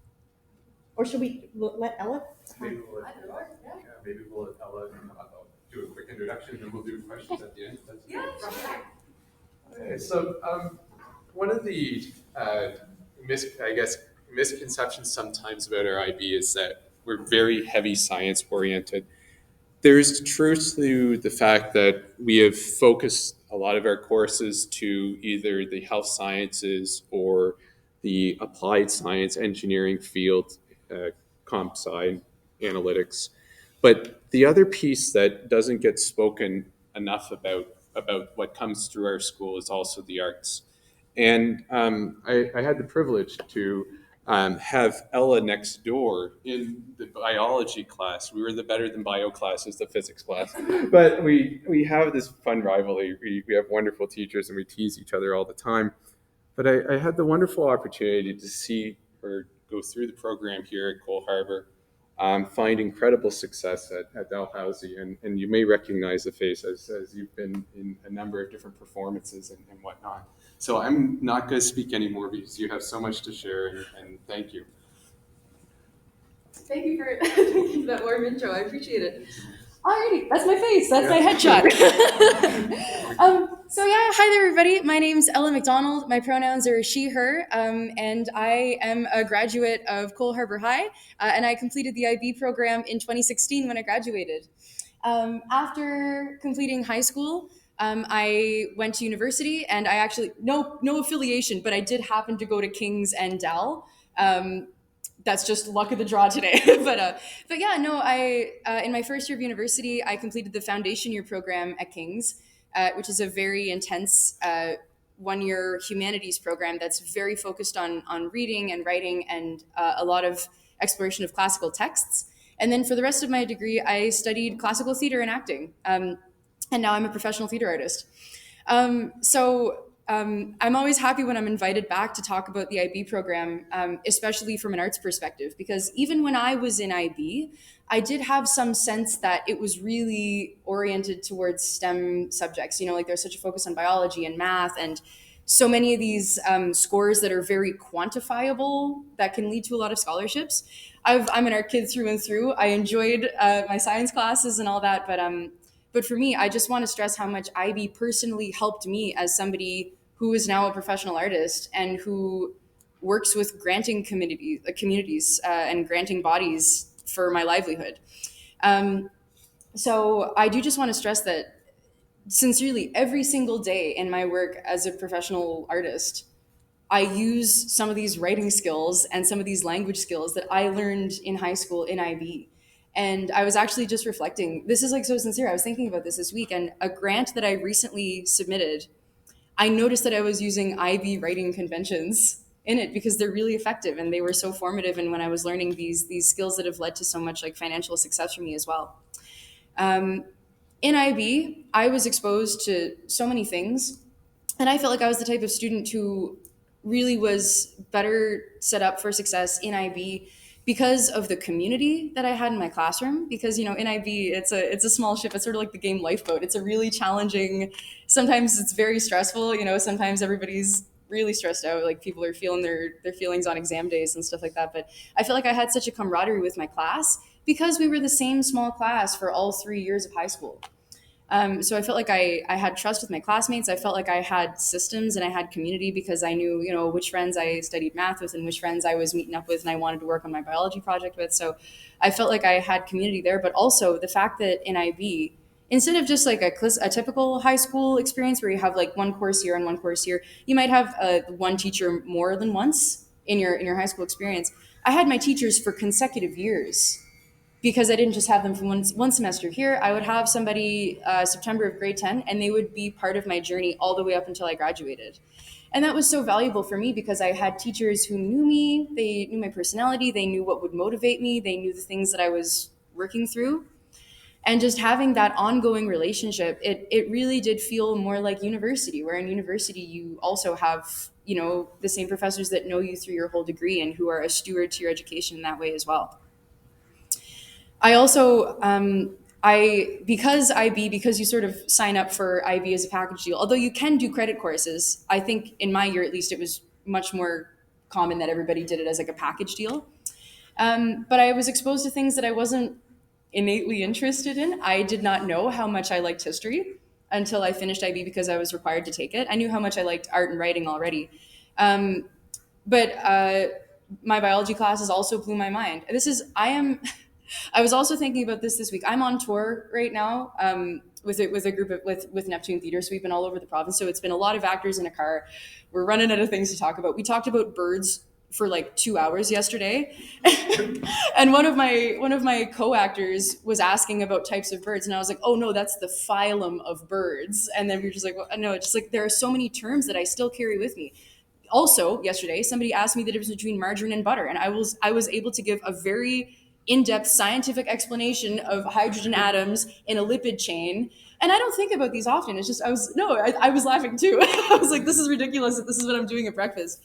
Or should we let Ella? Maybe we'll let Ella do a quick introduction, and we'll do questions at the end. Okay, so one of the misconceptions sometimes about our IB is that we're very heavy science oriented. There's truth to the fact that we have focused a lot of our courses to either the health sciences or the applied science engineering field, comp sci, analytics. But the other piece that doesn't get spoken enough about what comes through our school is also the arts. And I had the privilege to have Ella next door in the biology class. We were the better than bio class as the physics class. But we have this fun rivalry. We have wonderful teachers and we tease each other all the time. But I had the wonderful opportunity to see her go through the program here at Cole Harbour, find incredible success at Dalhousie, and you may recognize the face as you've been in a number of different performances and whatnot. So I'm not going to speak anymore because you have so much to share, and thank you. Thank you for that warm intro. I appreciate it. Alrighty, that's my face. That's my headshot. So yeah, hi there, everybody. My name's Ella McDonald. My pronouns are she, her, and I am a graduate of Cole Harbour High, and I completed the IB program in 2016 when I graduated. After completing high school, I went to university, and I actually no affiliation, but I did happen to go to King's and Dal. That's just luck of the draw today. but yeah, no, I in my first year of university, I completed the foundation year program at King's, which is a very intense 1-year humanities program that's very focused on reading and writing and a lot of exploration of classical texts. And then for the rest of my degree, I studied classical theater and acting, and now I'm a professional theater artist. I'm always happy when I'm invited back to talk about the IB program, especially from an arts perspective, because even when I was in IB, I did have some sense that it was really oriented towards STEM subjects. You know, like there's such a focus on biology and math and so many of these scores that are very quantifiable that can lead to a lot of scholarships. I'm an art kid through and through. I enjoyed my science classes and all that, but for me, I just want to stress how much IB personally helped me as somebody who is now a professional artist and who works with granting communities and granting bodies for my livelihood. So I do just want to stress that sincerely, every single day in my work as a professional artist, I use some of these writing skills and some of these language skills that I learned in high school in IB. And I was actually just reflecting, this is like so sincere. I was thinking about this week, and a grant that I recently submitted, I noticed that I was using IB writing conventions in it because they're really effective and they were so formative. And when I was learning these skills that have led to so much like financial success for me as well. In IB, I was exposed to so many things, and I felt like I was the type of student who really was better set up for success in IB because of the community that I had in my classroom. Because, you know, in IB, it's a small ship. It's sort of like the game Lifeboat. It's a really challenging, sometimes it's very stressful. You know, sometimes everybody's really stressed out. Like people are feeling their feelings on exam days and stuff like that. But I felt like I had such a camaraderie with my class because we were the same small class for all 3 years of high school. So I felt like I had trust with my classmates. I felt like I had systems and I had community because I knew, you know, which friends I studied math with and which friends I was meeting up with and I wanted to work on my biology project with. So I felt like I had community there, but also the fact that in IB, instead of just like a typical high school experience where you have like one course here and one course here, you might have one teacher more than once in your high school experience. I had my teachers for consecutive years, because I didn't just have them from one semester here. I would have somebody September of grade 10, and they would be part of my journey all the way up until I graduated. And that was so valuable for me because I had teachers who knew me, they knew my personality, they knew what would motivate me, they knew the things that I was working through. And just having that ongoing relationship, it really did feel more like university, where in university you also have, the same professors that know you through your whole degree and who are a steward to your education in that way as well. I also, because you sort of sign up for IB as a package deal, although you can do credit courses, I think in my year at least, it was much more common that everybody did it as like a package deal. But I was exposed to things that I wasn't innately interested in. I did not know how much I liked history until I finished IB because I was required to take it. I knew how much I liked art and writing already. But my biology classes also blew my mind. I was also thinking about this week. I'm on tour right now with a group with Neptune Theatre. So we've been all over the province. So it's been a lot of actors in a car. We're running out of things to talk about. We talked about birds for like 2 hours yesterday, and one of my co-actors was asking about types of birds, and I was like, oh no, that's the phylum of birds. And then we were just like, well, no, it's just like there are so many terms that I still carry with me. Also, yesterday, somebody asked me the difference between margarine and butter, and I was able to give a very in-depth scientific explanation of hydrogen atoms in a lipid chain. And I don't think about these often. It's just I was laughing too. I was like, this is ridiculous that this is what I'm doing at breakfast.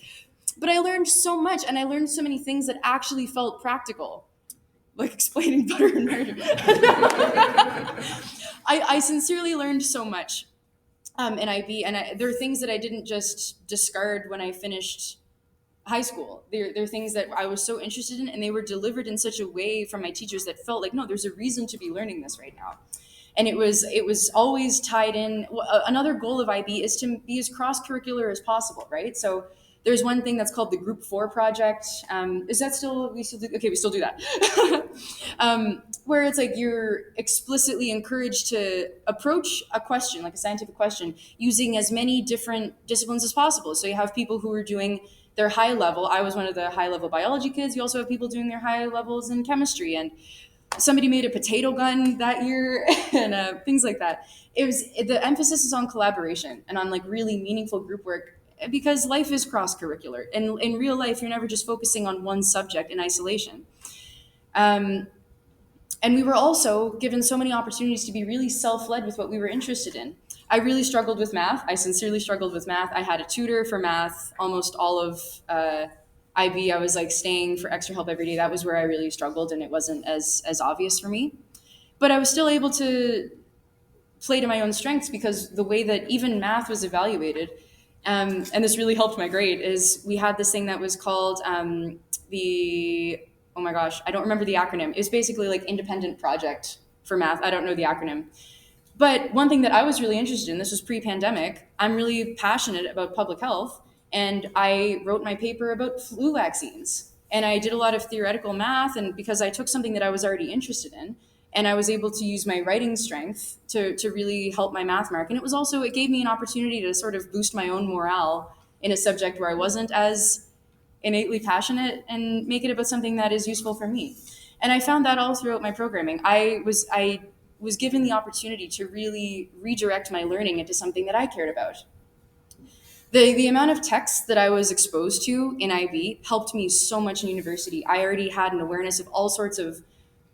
But I learned so much, and I learned so many things that actually felt practical, like explaining butter and margarine. I sincerely learned so much in IB, and there are things that I didn't just discard when I finished high school. They're things that I was so interested in, and they were delivered in such a way from my teachers that felt like, no, there's a reason to be learning this right now. And it was always tied in. Another goal of IB is to be as cross-curricular as possible, right? So there's one thing that's called the Group 4 project. Is that still, we still do? Okay, we still do that. Where it's like you're explicitly encouraged to approach a question, like a scientific question, using as many different disciplines as possible. So you have people who are doing their high level. I was one of the high level biology kids. You also have people doing their high levels in chemistry, and somebody made a potato gun that year and things like that. The emphasis is on collaboration and on like really meaningful group work, because life is cross-curricular, and in real life you're never just focusing on one subject in isolation. And we were also given so many opportunities to be really self-led with what we were interested in. I really struggled with math. I sincerely struggled with math. I had a tutor for math almost all of IB. I was like staying for extra help every day. That was where I really struggled, and it wasn't as obvious for me. But I was still able to play to my own strengths, because the way that even math was evaluated, and this really helped my grade, is we had this thing that was called the, oh my gosh, I don't remember the acronym. It's basically like independent project for math. I don't know the acronym. But one thing that I was really interested in, this was pre-pandemic, I'm really passionate about public health, and I wrote my paper about flu vaccines. And I did a lot of theoretical math, and because I took something that I was already interested in, and I was able to use my writing strength to really help my math mark. And it gave me an opportunity to sort of boost my own morale in a subject where I wasn't as innately passionate, and make it about something that is useful for me. And I found that all throughout my programming. I was given the opportunity to really redirect my learning into something that I cared about. The amount of texts that I was exposed to in IB helped me so much in university. I already had an awareness of all sorts of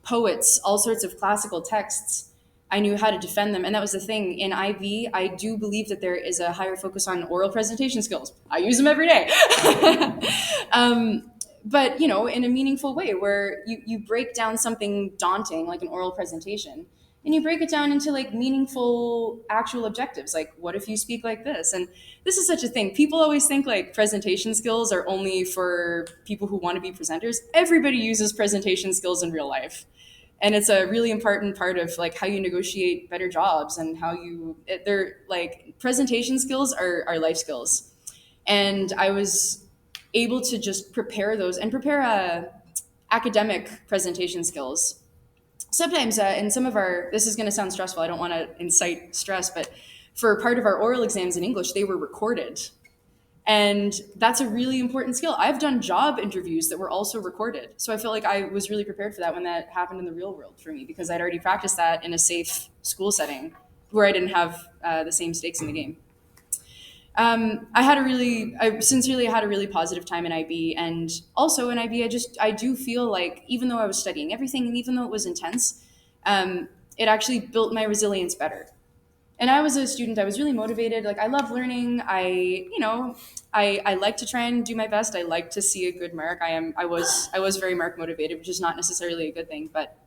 poets, all sorts of classical texts. I knew how to defend them. And that was the thing. In IB, I do believe that there is a higher focus on oral presentation skills. I use them every day. But, in a meaningful way, where you break down something daunting, like an oral presentation, and you break it down into like meaningful actual objectives. Like, what if you speak like this? And this is such a thing. People always think like presentation skills are only for people who want to be presenters. Everybody uses presentation skills in real life. And it's a really important part of like how you negotiate better jobs, and they're like, presentation skills are life skills. And I was able to just prepare those and prepare academic presentation skills. Sometimes in some of this is going to sound stressful. I don't want to incite stress, but for part of our oral exams in English, they were recorded. And that's a really important skill. I've done job interviews that were also recorded. So I feel like I was really prepared for that when that happened in the real world for me, because I'd already practiced that in a safe school setting where I didn't have the same stakes in the game. I sincerely had a really positive time in IB, and also in IB, I do feel like, even though I was studying everything, and even though it was intense, it actually built my resilience better. And I was a student, I was really motivated. Like, I love learning. I like to try and do my best. I like to see a good mark. I was very mark motivated, which is not necessarily a good thing, but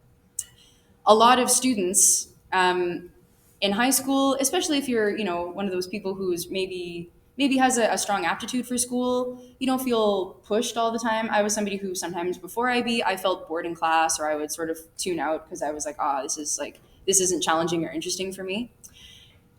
a lot of students in high school, especially if you're, one of those people who's maybe has a strong aptitude for school, you don't feel pushed all the time. I was somebody who sometimes before IB, I felt bored in class, or I would sort of tune out because I was like, this isn't challenging or interesting for me.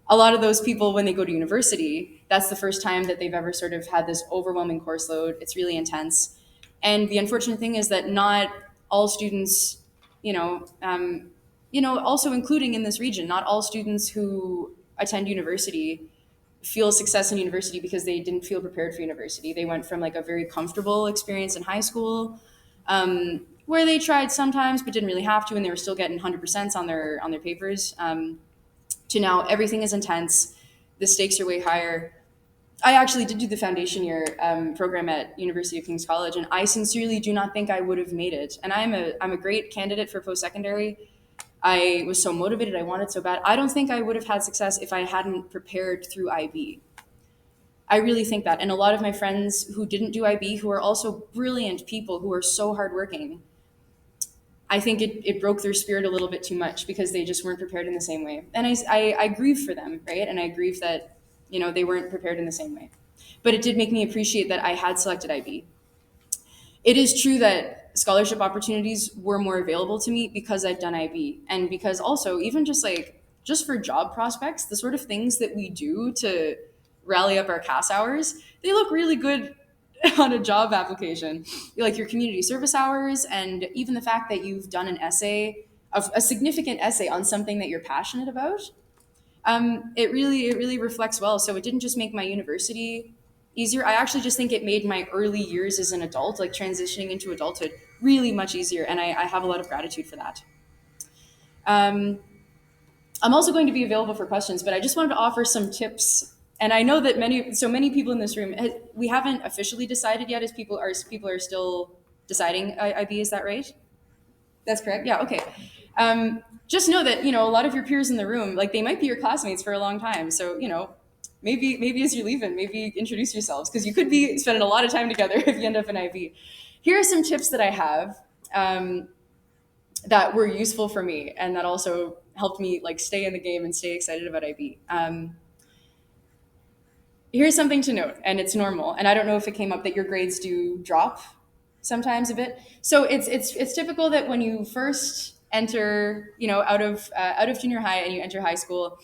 A lot of those people, when they go to university, that's the first time that they've ever sort of had this overwhelming course load. It's really intense. And the unfortunate thing is that not all students, also including in this region, not all students who attend university feel success in university because they didn't feel prepared for university. They went from like a very comfortable experience in high school, where they tried sometimes but didn't really have to, and they were still getting 100% on their papers. To now everything is intense, the stakes are way higher. I actually did do the foundation year program at University of King's College, and I sincerely do not think I would have made it. And I'm a great candidate for post secondary. I was so motivated, I wanted so bad. I don't think I would have had success if I hadn't prepared through IB. I really think that, and a lot of my friends who didn't do IB, who are also brilliant people, who are so hardworking, I think it broke their spirit a little bit too much because they just weren't prepared in the same way. And I grieve for them, right? And I grieve that, they weren't prepared in the same way. But it did make me appreciate that I had selected IB. It is true that scholarship opportunities were more available to me because I'd done IB. And because also, even just for job prospects, the sort of things that we do to rally up our CAS hours, they look really good on a job application, like your community service hours, and even the fact that you've done an essay, a significant essay on something that you're passionate about. It really reflects well. So it didn't just make my university easier. I actually just think it made my early years as an adult, like transitioning into adulthood, really much easier, and I have a lot of gratitude for that. Um, I'm also going to be available for questions, but I just wanted to offer some tips. And I know that many people in this room, we haven't officially decided yet, as people are still deciding IB. Is that right? That's correct. Yeah. Okay. Just know that a lot of your peers in the room, like they might be your classmates for a long time. So maybe as you're leaving, maybe introduce yourselves because you could be spending a lot of time together if you end up in IB. Here are some tips that I have that were useful for me and that also helped me like stay in the game and stay excited about IB. Here's something to note, and it's normal. And I don't know if it came up that your grades do drop sometimes a bit. So it's typical that when you first enter, out of junior high and you enter high school,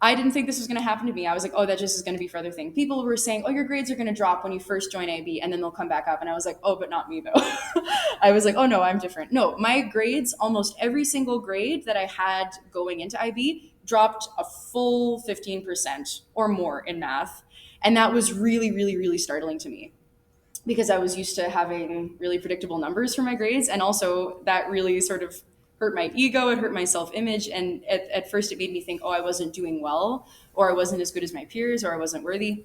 I didn't think this was going to happen to me. I was like, oh, that just is going to be for other things. People were saying, oh, your grades are going to drop when you first join IB, and then they'll come back up. And I was like, oh, but not me though. I was like, oh no, I'm different. No, my grades, almost every single grade that I had going into IB dropped a full 15% or more in math. And that was really, really, really startling to me because I was used to having really predictable numbers for my grades. And also that really sort of hurt my ego, it hurt my self-image. And at first it made me think, oh, I wasn't doing well, or I wasn't as good as my peers, or I wasn't worthy.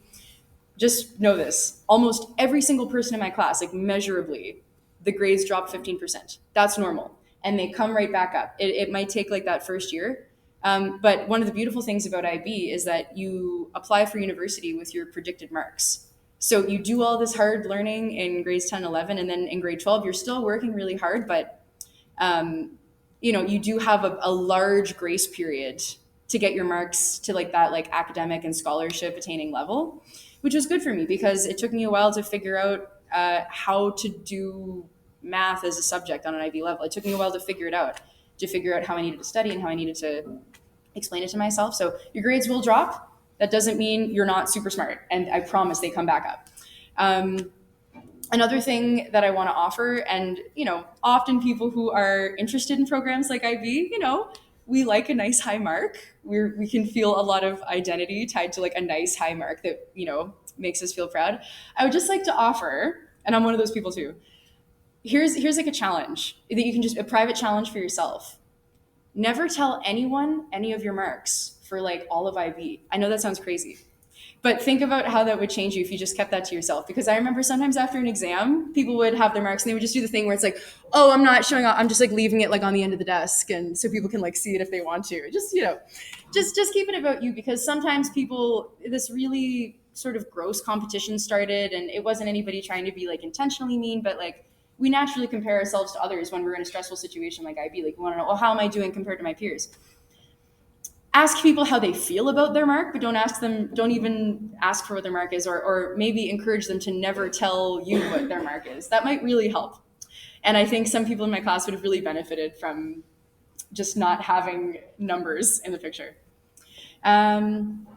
Just know this, almost every single person in my class, like measurably, the grades drop 15%. That's normal. And they come right back up. It might take like that first year. But one of the beautiful things about IB is that you apply for university with your predicted marks. So you do all this hard learning in grades 10, 11, and then in grade 12, you're still working really hard, but you do have a large grace period to get your marks to like that like academic and scholarship attaining level, which was good for me because it took me a while to figure out how to do math as a subject on an IB level. It took me a while to figure it out, how I needed to study and how I needed to explain it to myself. So your grades will drop. That doesn't mean you're not super smart, and I promise they come back up. Another thing that I want to offer, and often people who are interested in programs like IB, we like a nice high mark. We can feel a lot of identity tied to like a nice high mark that makes us feel proud. I would just like to offer, and I'm one of those people too. Here's like a challenge that you can a private challenge for yourself. Never tell anyone any of your marks for like all of IB. I know that sounds crazy, But think about how that would change you if you just kept that to yourself. Because I remember sometimes after an exam, people would have their marks and they would just do the thing where it's like, oh, I'm not showing up. I'm just like leaving it like on the end of the desk. And so people can like see it if they want to. Just, just keep it about you, because sometimes people, this really sort of gross competition started, and it wasn't anybody trying to be like intentionally mean, but like we naturally compare ourselves to others when we're in a stressful situation like IB. Like, we want to know, well, how am I doing compared to my peers? Ask people how they feel about their mark, but don't even ask for what their mark is, or maybe encourage them to never tell you what their mark is. That might really help. And I think some people in my class would have really benefited from just not having numbers in the picture. Um,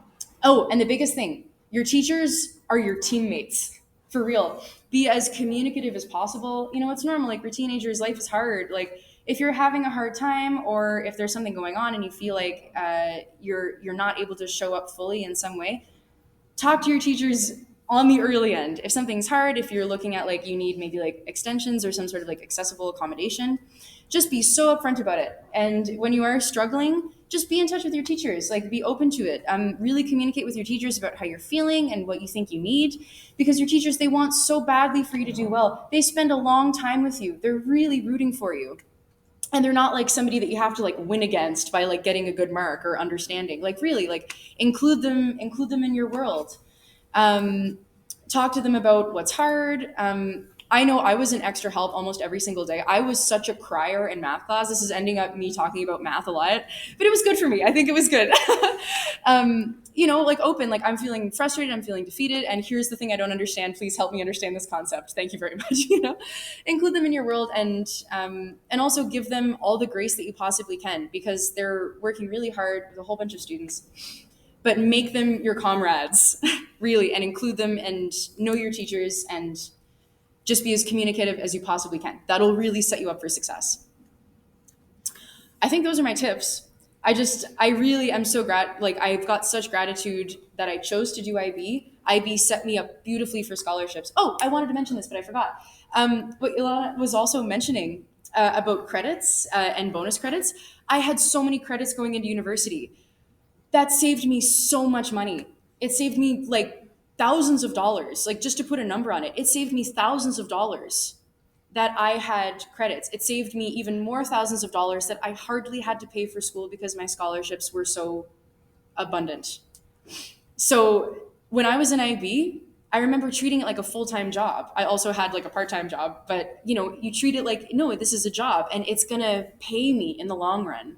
oh, and the biggest thing, your teachers are your teammates. For real. Be as communicative as possible. It's normal. Like, for teenagers, life is hard. Like, if you're having a hard time, or if there's something going on and you feel like you're not able to show up fully in some way, talk to your teachers on the early end. If something's hard, if you're looking at like you need maybe like extensions or some sort of like accessible accommodation, just be so upfront about it. And when you are struggling, just be in touch with your teachers. Like, be open to it. Really communicate with your teachers about how you're feeling and what you think you need, because your teachers, they want so badly for you to do well. They spend a long time with you. They're really rooting for you. And they're not like somebody that you have to like win against by like getting a good mark or understanding. Like, really, like, include them in your world. um, Talk to them about what's hard. I know I was in extra help almost every single day. I was such a crier in math class. This is ending up me talking about math a lot, but it was good for me. I think it was good. Like, open, like, I'm feeling frustrated, I'm feeling defeated, and here's the thing I don't understand. Please help me understand this concept. Thank you very much. Include them in your world, and also give them all the grace that you possibly can, because they're working really hard with a whole bunch of students. But make them your comrades, really, and include them, and know your teachers, and just be as communicative as you possibly can. That'll really set you up for success. I think those are my tips. I really am so like, I've got such gratitude that I chose to do IB. IB set me up beautifully for scholarships. Oh, I wanted to mention this, but I forgot. What Ilana was also mentioning about credits and bonus credits. I had so many credits going into university. That saved me so much money. It saved me like thousands of dollars. Like, just to put a number on it, it saved me thousands of dollars that I had credits. It saved me even more thousands of dollars that I hardly had to pay for school because my scholarships were so abundant. So when I was in IB, I remember treating it like a full-time job. I also had like a part-time job, but you treat it like, no, this is a job and it's gonna pay me in the long run.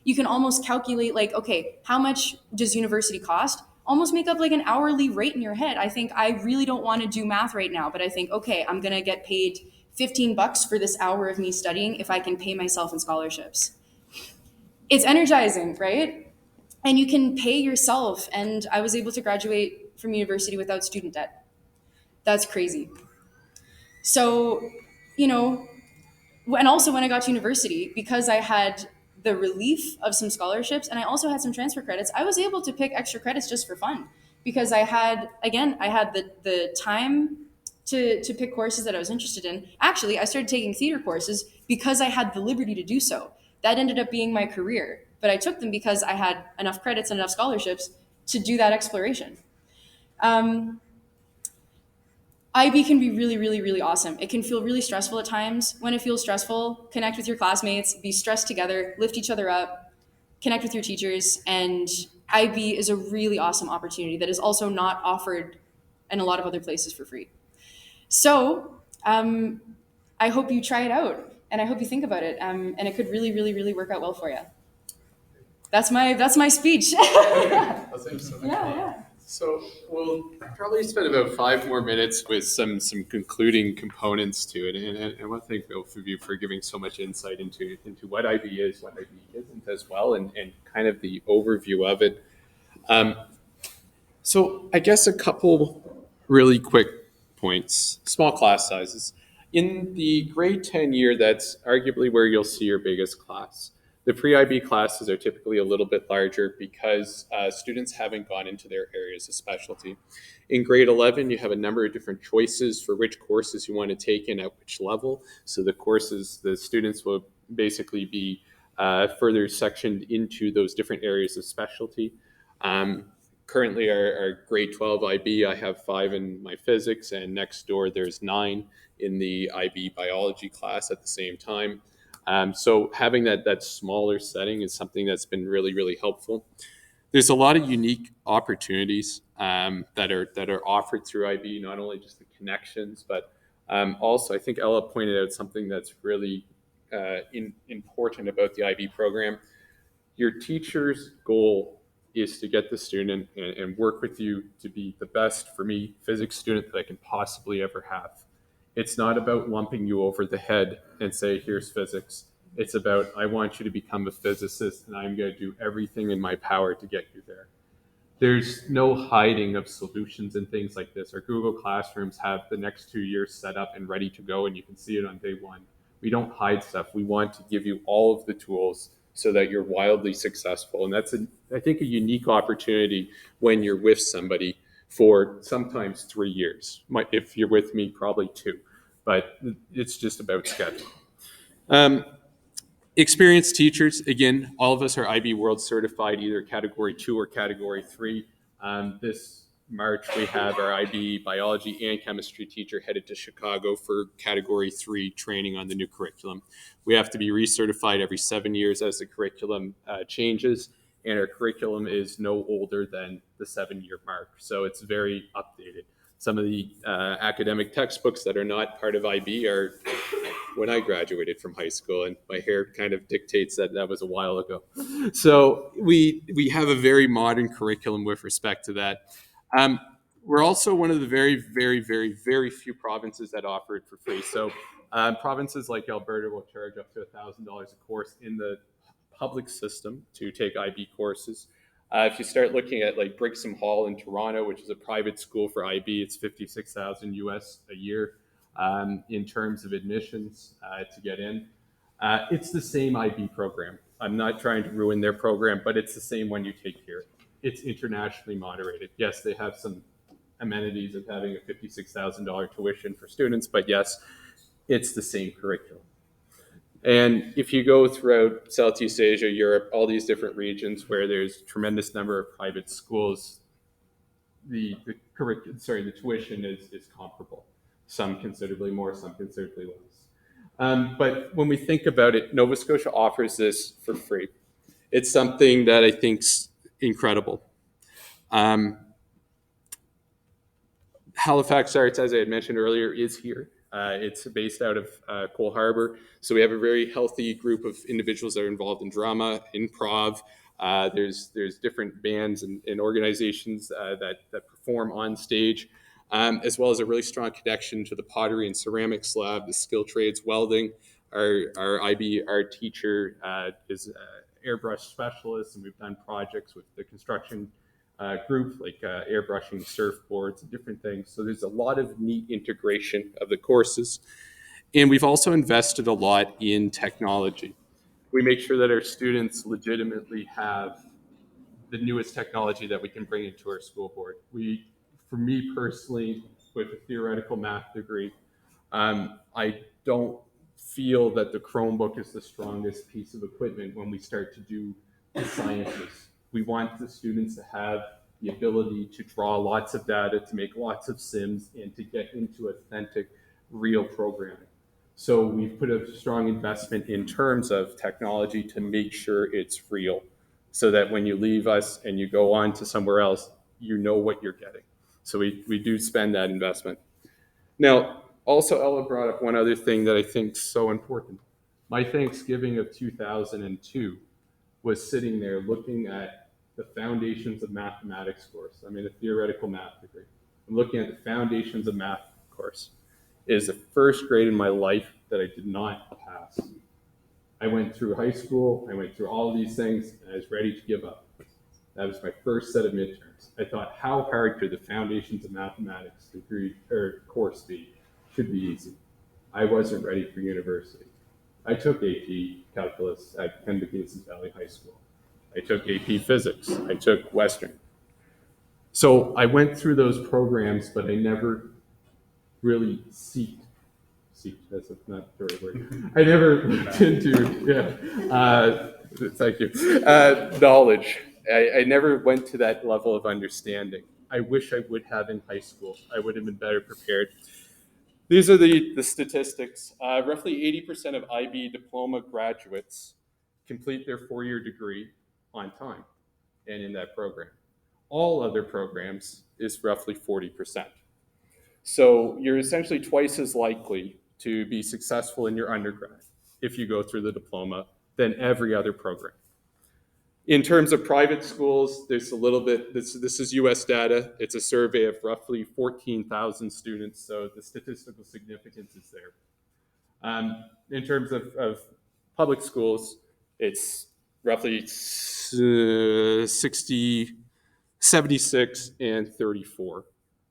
You can almost calculate like, okay, how much does university cost? Almost make up like an hourly rate in your head. I think I really don't want to do math right now, but I think, okay, I'm gonna get paid $15 for this hour of me studying if I can pay myself in scholarships. It's energizing, right? And you can pay yourself. And I was able to graduate from university without student debt. That's crazy. So, you know, and also when I got to university, because I had the relief of some scholarships and I also had some transfer credits, I was able to pick extra credits just for fun, because I had the time to pick courses that I was interested in. Actually, I started taking theater courses because I had the liberty to do so. That ended up being my career, but I took them because I had enough credits and enough scholarships to do that exploration. Um, IB can be really, really, really awesome. It can feel really stressful at times. When it feels stressful, connect with your classmates, be stressed together, lift each other up, connect with your teachers. And IB is a really awesome opportunity that is also not offered in a lot of other places for free. So I hope you try it out, and I hope you think about it. And it could really, really, really work out well for you. That's my speech. Yeah. So we'll probably spend about 5 more minutes with some concluding components to it, and I want to thank both of you for giving so much insight into what IB is, what IB isn't as well, and kind of the overview of it. So I guess a couple really quick points. Small class sizes. In the grade 10 year, that's arguably where you'll see your biggest class. The pre-IB classes are typically a little bit larger because students haven't gone into their areas of specialty. In grade 11, you have a number of different choices for which courses you want to take and at which level. So the students will basically be further sectioned into those different areas of specialty. currently our grade 12 IB, I have 5 in my physics, and next door there's 9 in the IB biology class at the same time. So having that smaller setting is something that's been really, really helpful. There's a lot of unique opportunities that are offered through IB, not only just the connections, but also I think Ella pointed out something that's really important about the IB program. Your teacher's goal is to get the student and work with you to be the best, for me, physics student that I can possibly ever have. It's not about lumping you over the head and say, here's physics. It's about, I want you to become a physicist and I'm going to do everything in my power to get you there. There's no hiding of solutions and things like this. Our Google Classrooms have the next 2 years set up and ready to go, and you can see it on day one. We don't hide stuff. We want to give you all of the tools so that you're wildly successful. And that's, I think, a unique opportunity when you're with somebody for sometimes 3 years. If you're with me, probably 2. But it's just about scheduling. Experienced teachers, again, all of us are IB World certified, either Category 2 or Category 3. This March, we have our IB biology and chemistry teacher headed to Chicago for Category 3 training on the new curriculum. We have to be recertified every 7 years as the curriculum changes, and our curriculum is no older than the 7-year mark, so it's very updated. Some of the academic textbooks that are not part of IB are when I graduated from high school, and my hair kind of dictates that that was a while ago. So we have a very modern curriculum with respect to that. We're also one of the very, very, very, very few provinces that offer it for free. So provinces like Alberta will charge up to $1,000 a course in the public system to take IB courses. If you start looking at like Brixham Hall in Toronto, which is a private school for IB, it's $56,000 US a year in terms of admissions to get in. It's the same IB program. I'm not trying to ruin their program, but it's the same one you take here. It's internationally moderated. Yes, they have some amenities of having a $56,000 tuition for students, but yes, it's the same curriculum. And if you go throughout Southeast Asia, Europe, all these different regions where there's a tremendous number of private schools, the tuition is comparable. Some considerably more, some considerably less. But when we think about it, Nova Scotia offers this for free. It's something that I think's incredible. Halifax Arts, as I had mentioned earlier, is here. It's based out of Cole Harbour. So we have a very healthy group of individuals that are involved in drama, improv. There's different bands and organizations that perform on stage, as well as a really strong connection to the pottery and ceramics lab, the skill trades, welding. Our IB art teacher is an airbrush specialist, and we've done projects with the construction group, like airbrushing surfboards and different things. So there's a lot of neat integration of the courses. And we've also invested a lot in technology. We make sure that our students legitimately have the newest technology that we can bring into our school board. For me personally, with a theoretical math degree, I don't feel that the Chromebook is the strongest piece of equipment when we start to do the sciences. We want the students to have the ability to draw lots of data, to make lots of sims, and to get into authentic, real programming. So we've put a strong investment in terms of technology to make sure it's real, so that when you leave us and you go on to somewhere else, you know what you're getting. So we do spend that investment. Now, also Ella brought up one other thing that I think is so important. My Thanksgiving of 2002 was sitting there looking at the foundations of mathematics course. I'm in a theoretical math degree. I'm looking at the foundations of math course. It is the first grade in my life that I did not pass. I went through high school, I went through all of these things, and I was ready to give up. That was my first set of midterms. I thought, how hard could the foundations of mathematics degree or course be? Should be easy. I wasn't ready for university. I took AP calculus at Kennebec Valley High School. I took AP physics. I took Western. So I went through those programs, but I never really seeked, that's not the right word. I never looked into, thank you, knowledge. I never went to that level of understanding. I wish I would have in high school. I would have been better prepared. These are the statistics. Roughly 80% of IB diploma graduates complete their 4-year degree on time and in that program. All other programs is roughly 40%. So you're essentially twice as likely to be successful in your undergrad if you go through the diploma than every other program. In terms of private schools, there's a little bit, this is US data. It's a survey of roughly 14,000 students, so the statistical significance is there. In terms of public schools, it's roughly 60, 76 and 34.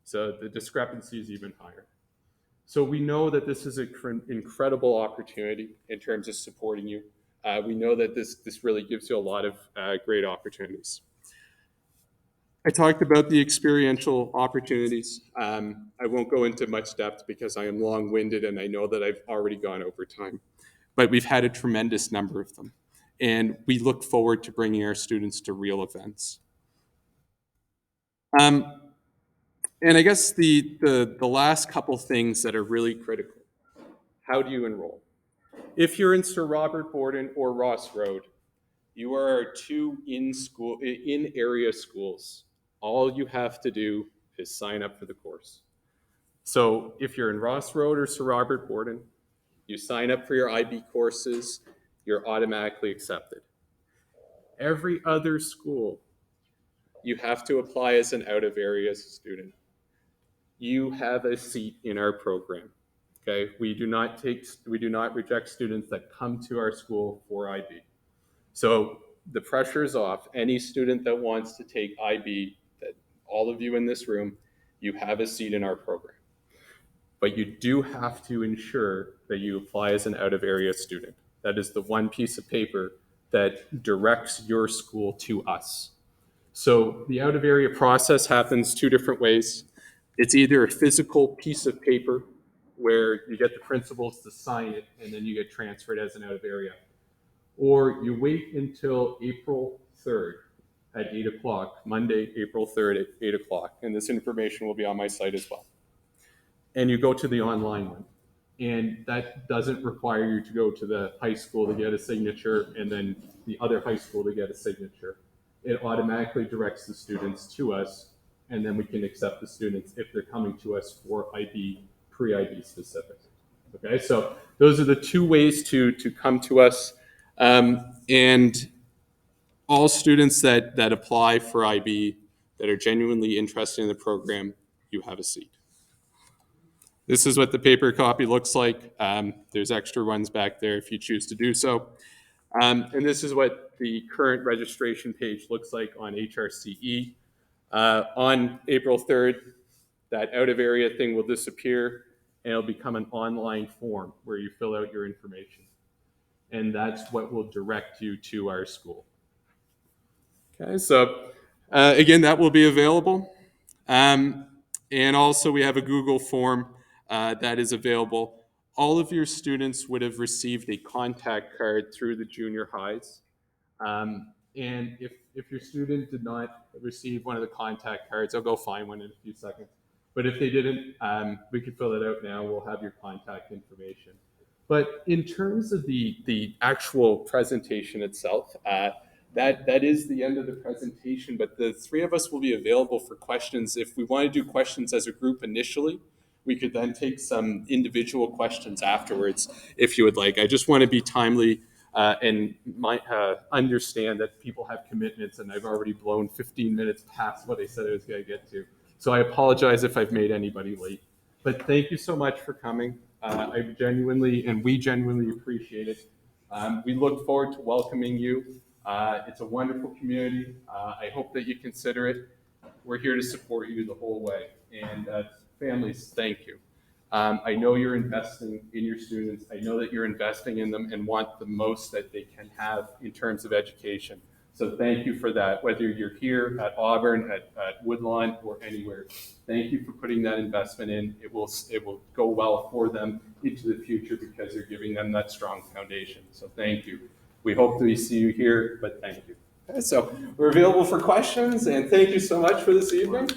So the discrepancy is even higher. So we know that this is an incredible opportunity in terms of supporting you. We know that this really gives you a lot of great opportunities. I talked about the experiential opportunities. I won't go into much depth because I am long-winded and I know that I've already gone over time. But we've had a tremendous number of them. And we look forward to bringing our students to real events. And I guess the last couple things that are really critical. How do you enroll? If you're in Sir Robert Borden or Ross Road, you are two in area schools. All you have to do is sign up for the course. So if you're in Ross Road or Sir Robert Borden, you sign up for your IB courses, you're automatically accepted. Every other school, you have to apply as an out-of-area student. You have a seat in our program. Okay, we do not reject students that come to our school for IB. So the pressure is off. Any student that wants to take IB, that all of you in this room, you have a seat in our program. But you do have to ensure that you apply as an out-of-area student. That is the one piece of paper that directs your school to us. So the out-of-area process happens two different ways. It's either a physical piece of paper where you get the principals to sign it and then you get transferred as an out-of-area, or you wait until April 3rd at 8 o'clock, Monday, April 3rd at 8 o'clock, and this information will be on my site as well. And you go to the online one. And that doesn't require you to go to the high school to get a signature and then the other high school to get a signature. It automatically directs the students to us, and then we can accept the students if they're coming to us for IB, pre-IB specific. Okay, so those are the two ways to come to us. And all students that apply for IB that are genuinely interested in the program, you have a seat. This is what the paper copy looks like. There's extra ones back there if you choose to do so. And this is what the current registration page looks like on HRCE. On April 3rd, that out-of-area thing will disappear and it'll become an online form where you fill out your information. And that's what will direct you to our school. Okay, so again, that will be available. And also we have a Google form that is available. All of your students would have received a contact card through the junior highs. And if your student did not receive one of the contact cards, I'll go find one in a few seconds. But if they didn't, we could fill it out now. We'll have your contact information. But in terms of the actual presentation itself, that is the end of the presentation, but the three of us will be available for questions. If we want to do questions as a group initially, we could then take some individual questions afterwards if you would like. I just want to be timely and understand that people have commitments, and I've already blown 15 minutes past what I said I was going to get to. So I apologize if I've made anybody late. But thank you so much for coming. We genuinely appreciate it. We look forward to welcoming you. It's a wonderful community. I hope that you consider it. We're here to support you the whole way. And families, thank you. I know you're investing in your students. I know that you're investing in them and want the most that they can have in terms of education. So thank you for that, whether you're here at Auburn, at Woodlawn, or anywhere. Thank you for putting that investment in. It will go well for them into the future because you're giving them that strong foundation. So thank you. We hope to see you here, but thank you. So we're available for questions, and thank you so much for this evening.